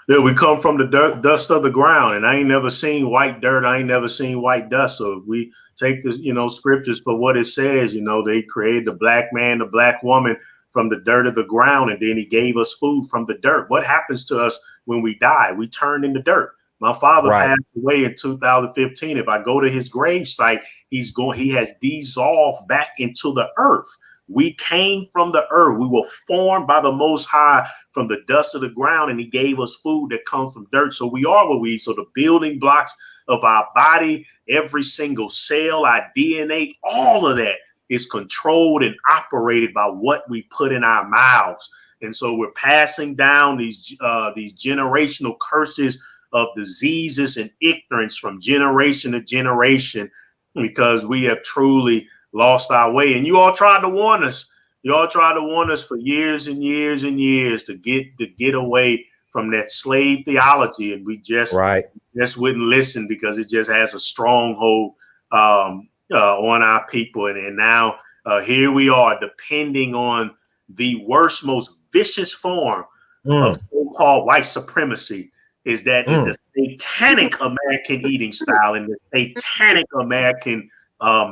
Yeah, we come from the dust of the ground, and I ain't never seen white dirt. I ain't never seen white dust. So if we take this, scriptures for what it says, they created the black man, the black woman from the dirt of the ground, and then he gave us food from the dirt. What happens to us when we die? We turn into dirt. My father passed away in 2015. If I go to his grave site, he has dissolved back into the earth. We came from the earth. We were formed by the Most High from the dust of the ground, and he gave us food that comes from dirt. So we are what we eat. So the building blocks of our body, every single cell, our DNA, all of that is controlled and operated by what we put in our mouths. And so we're passing down these generational curses of diseases and ignorance from generation to generation because we have truly lost our way. And you all tried to warn us. You all tried to warn us for years and years and years to get away from that slave theology, and we just wouldn't listen because it just has a stronghold on our people. And now here we are, depending on the worst, most vicious form of so-called white supremacy. Is the satanic American eating style and the satanic American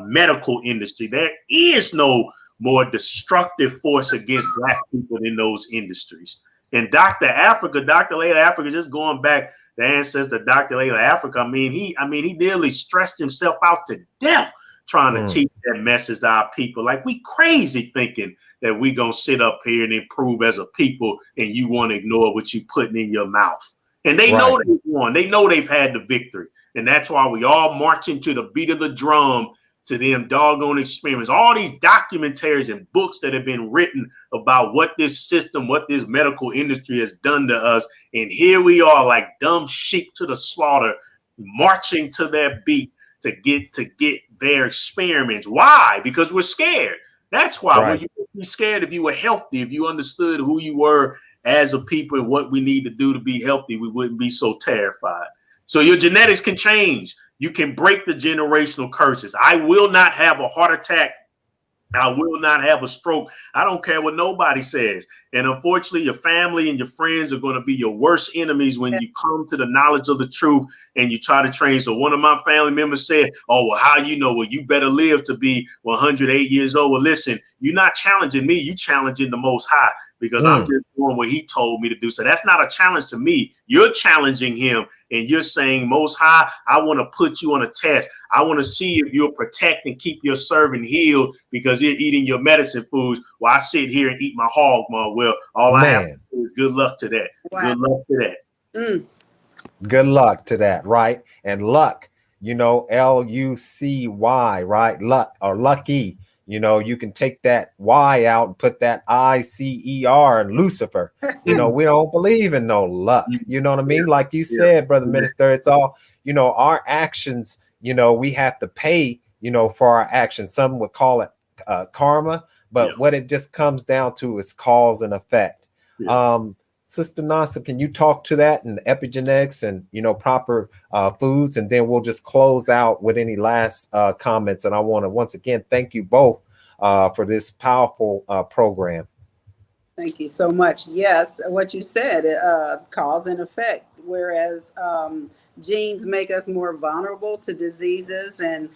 medical industry. There is no more destructive force against Black people in those industries. And Dr. Layla Africa, just going back, the ancestor Dr. Layla Africa, I mean, he nearly stressed himself out to death trying to teach that message to our people. Like, we crazy thinking that we gonna sit up here and improve as a people and you want to ignore what you putting in your mouth. And they know they've won. They know they've had the victory. And that's why we all marching to the beat of the drum to them doggone experiments. All these documentaries and books that have been written about what this system, what this medical industry has done to us. And here we are like dumb sheep to the slaughter, marching to their beat to get their experiments. Why? Because we're scared. That's why. Well, you would be scared if you were healthy, if you understood who you were as a people and what we need to do to be healthy, we wouldn't be so terrified. So your genetics can change. You can break the generational curses. I will not have a heart attack. I will not have a stroke. I don't care what nobody says. And unfortunately, your family and your friends are going to be your worst enemies when you come to the knowledge of the truth and you try to train. So one of my family members said, oh, well, how you know? Well, you better live to be 108 years old. Well, listen, you're not challenging me. You're challenging the Most High. Because I'm just doing what he told me to do. So that's not a challenge to me. You're challenging him and you're saying, Most High, I want to put you on a test. I want to see if you'll protect and keep your servant healed because you're eating your medicine foods while I sit here and eat my hog maw. Well, all I have to do is good luck to that. Wow. Good luck to that. Good luck to that, right? And luck, you know, Lucy, right? Luck or lucky. You know, you can take that Y out and put that ICER and Lucifer. You know, we don't believe in no luck. You know what I mean? Like you said, Brother Minister, it's all, you know, our actions, you know, we have to pay, you know, for our actions. Some would call it karma, but what it just comes down to is cause and effect. Sister Nasa, can you talk to that and epigenetics and, you know, proper foods? And then we'll just close out with any last comments. And I want to once again thank you both for this powerful program. Thank you so much. Yes, what you said, cause and effect, whereas genes make us more vulnerable to diseases and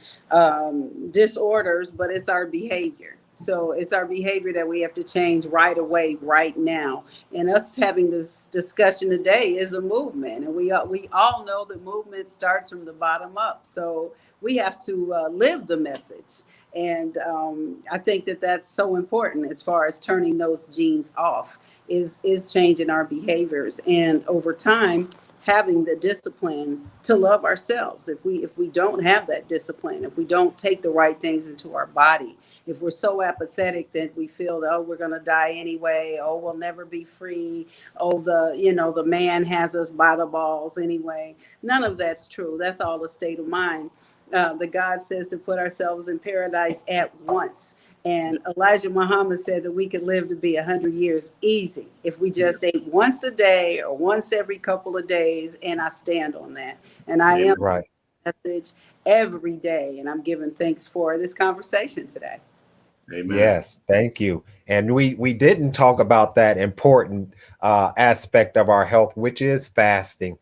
disorders, but it's our behavior. So it's our behavior that we have to change right away, right now. And us having this discussion today is a movement. And we all know that movement starts from the bottom up. So we have to live the message. And I think that that's so important as far as turning those genes off is changing our behaviors. And over time, having the discipline to love ourselves. If we don't have that discipline, if we don't take the right things into our body, if we're so apathetic that we feel that, oh, we're going to die anyway, oh, we'll never be free, oh, the man has us by the balls anyway. None of that's true. That's all a state of mind. The God says to put ourselves in paradise at once. And Elijah Muhammad said that we could live to be 100 years easy if we just ate once a day or once every couple of days. And I stand on that. And I am right. Message every day. And I'm giving thanks for this conversation today. Amen. Yes, thank you. And we didn't talk about that important aspect of our health, which is fasting,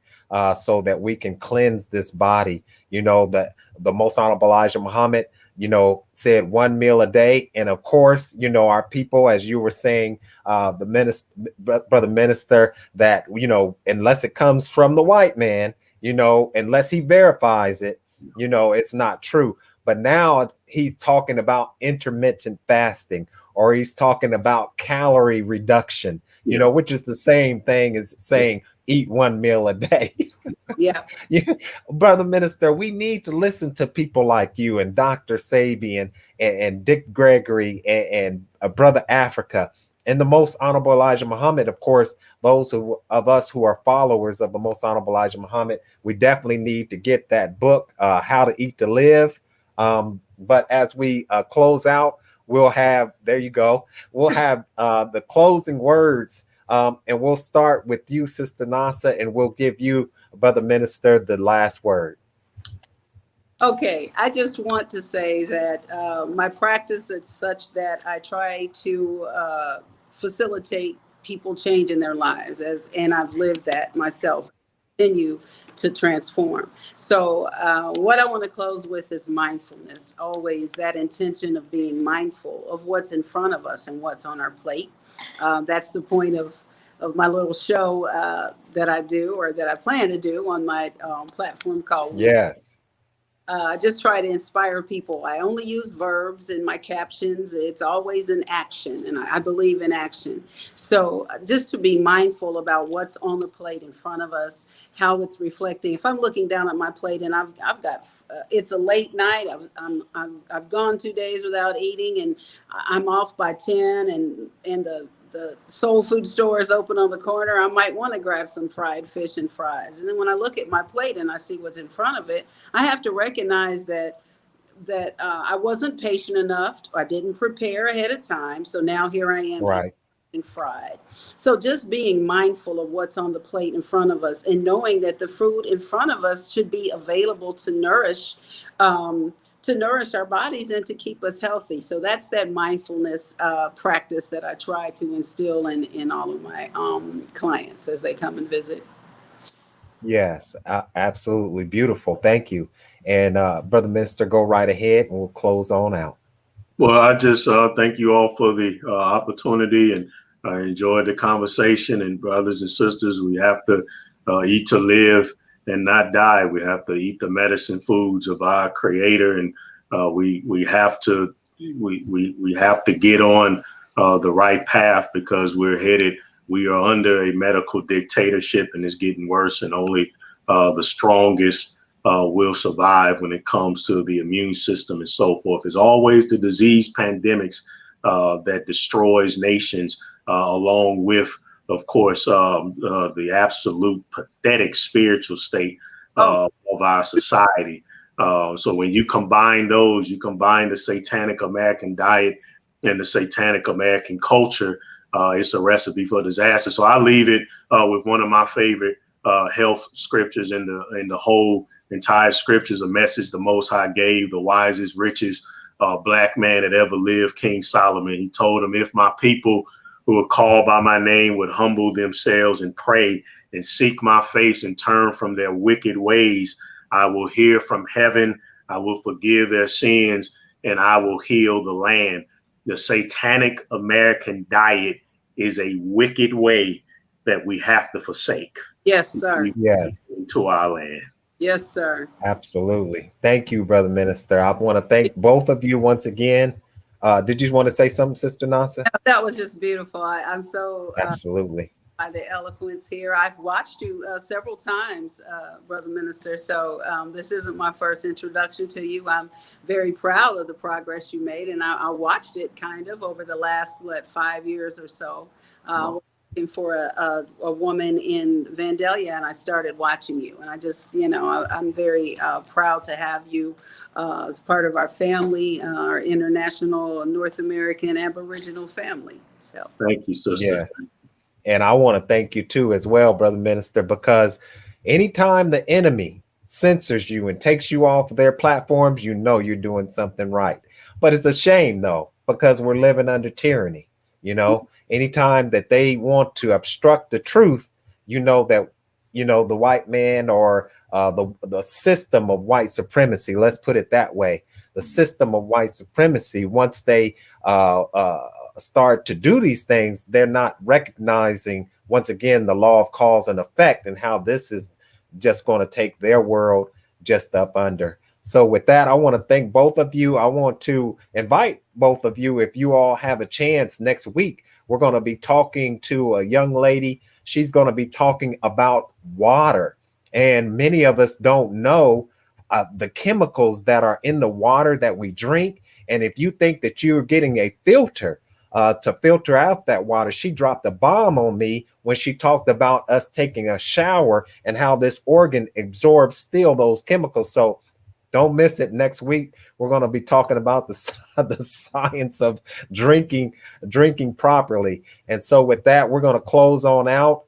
so that we can cleanse this body. You know, the Most Honorable Elijah Muhammad, you know, said 1 meal a day. And of course, you know, our people, as you were saying, brother minister, that, you know, unless it comes from the white man, you know, unless he verifies it, you know, it's not true. But now he's talking about intermittent fasting, or he's talking about calorie reduction, you know, which is the same thing as saying eat 1 meal a day. Yeah. Yeah, brother minister, we need to listen to people like you and Dr. Sabi and Dick Gregory and brother Africa and the most honorable Elijah Muhammad. Of course, those of us who are followers of the most honorable Elijah Muhammad, we definitely need to get that book, How to Eat to Live. But as we close out, we'll have, there you go, we'll have the closing words. And we'll start with you, Sister Nasa, and we'll give you, Brother Minister, the last word. Okay, I just want to say that my practice is such that I try to facilitate people changing their lives, and I've lived that myself. Continue to transform. So what I want to close with is mindfulness. Always that intention of being mindful of what's in front of us and what's on our plate. That's the point of my little show that I do, or that I plan to do on my platform called. Yes. I just try to inspire people. I only use verbs in my captions. It's always an action, and I believe in action. So just to be mindful about what's on the plate in front of us, how it's reflecting. If I'm looking down at my plate and I've got, it's a late night. I've gone 2 days without eating, and I'm off by 10, and the soul food store is open on the corner, I might want to grab some fried fish and fries. And then when I look at my plate and I see what's in front of it, I have to recognize that I wasn't patient enough. I didn't prepare ahead of time. So now here I am. Right. Fried. So just being mindful of what's on the plate in front of us, and knowing that the food in front of us should be available to nourish our bodies and to keep us healthy. So that's that mindfulness practice that I try to instill in all of my clients as they come and visit. Yes, absolutely beautiful. Thank you. And Brother Minister, go right ahead and we'll close on out. Well, I just thank you all for the opportunity, and I enjoyed the conversation. And brothers and sisters, we have to eat to live and not die. We have to eat the medicine foods of our Creator, and we have to get on the right path, because we are under a medical dictatorship, and it's getting worse. And only the strongest will survive when it comes to the immune system and so forth. It's always the disease pandemics that destroys nations, along with, of course, the absolute pathetic spiritual state of our society. So when you combine those, you combine the Satanic American diet and the Satanic American culture, it's a recipe for disaster. So I leave it with one of my favorite health scriptures in the whole entire scriptures, a message the Most High gave the wisest, richest black man that ever lived, King Solomon. He told him, if my people who are called by my name would humble themselves and pray and seek my face and turn from their wicked ways, I will hear from heaven, I will forgive their sins, and I will heal the land. The Satanic American diet is a wicked way that we have to forsake. Yes, sir. Yes. To our land. Yes, sir. Absolutely. Thank you, Brother Minister. I want to thank both of you once again. Did you want to say something, Sister Nasa? That was just beautiful. I'm so absolutely by the eloquence here. I've watched you several times, Brother Minister. So this isn't my first introduction to you. I'm very proud of the progress you made, and I watched it kind of over the last 5 years or so. For a woman in Vandalia, and I started watching you, and I just, I'm very proud to have you as part of our family, our international North American Aboriginal family. So thank you, sister. Yes. And I want to thank you too as well, Brother Minister, because anytime the enemy censors you and takes you off their platforms, you're doing something right. But it's a shame though, because we're living under tyranny. Anytime that they want to obstruct the truth, that the white man or the system of white supremacy, let's put it that way, the system of white supremacy, once they start to do these things, they're not recognizing, once again, the law of cause and effect, and how this is just going to take their world just up under. So with that, I want to thank both of you. I want to invite both of you, if you all have a chance next week, we're going to be talking to a young lady. She's going to be talking about water And many of us don't know the chemicals that are in the water that we drink. And if you think that you're getting a filter to filter out that water, she dropped a bomb on me when she talked about us taking a shower and how this organ absorbs still those chemicals. So don't miss it. Next week, we're going to be talking about the science of drinking properly. And so with that, we're going to close on out.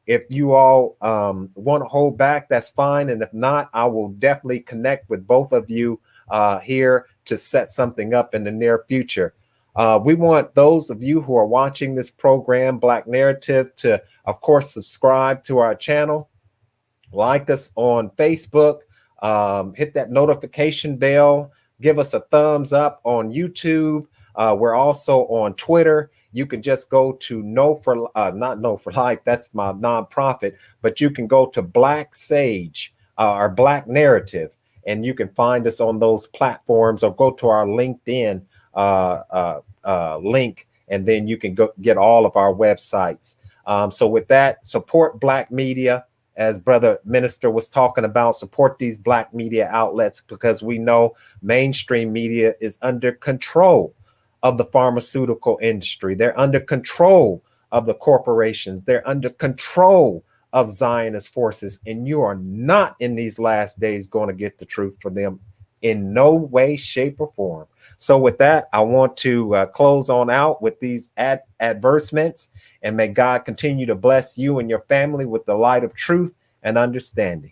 If you all want to hold back, that's fine. And if not, I will definitely connect with both of you here to set something up in the near future. We want those of you who are watching this program, Black Narrative, to, of course, subscribe to our channel, like us on Facebook, hit that notification bell, give us a thumbs up on YouTube. We're also on Twitter. You can just go to not No for Life, that's my nonprofit, but you can go to Blaqsage or Black Narrative, and you can find us on those platforms, or go to our LinkedIn link, and then you can go get all of our websites. So with that, support Black media. As Brother Minister was talking about, support these Black media outlets, because we know mainstream media is under control of the pharmaceutical industry. They're under control of the corporations. They're under control of Zionist forces. And you are not in these last days going to get the truth from them in no way, shape, or form. So with that, I want to close on out with these advertisements. And may God continue to bless you and your family with the light of truth and understanding.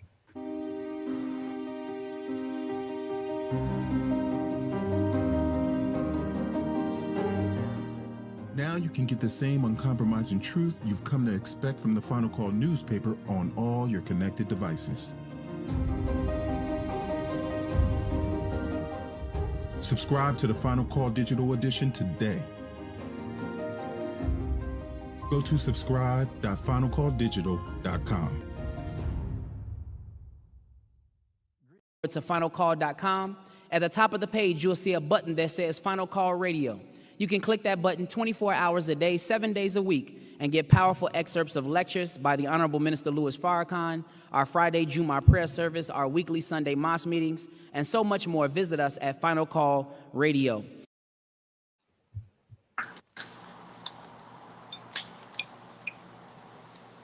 Now you can get the same uncompromising truth you've come to expect from the Final Call newspaper on all your connected devices. Subscribe to the Final Call Digital Edition today. Go to subscribe.finalcalldigital.com. To finalcall.com. At the top of the page, you'll see a button that says Final Call Radio. You can click that button 24 hours a day, 7 days a week, and get powerful excerpts of lectures by the Honorable Minister Louis Farrakhan, our Friday Jumu'ah prayer service, our weekly Sunday mosque meetings, and so much more. Visit us at Final Call Radio.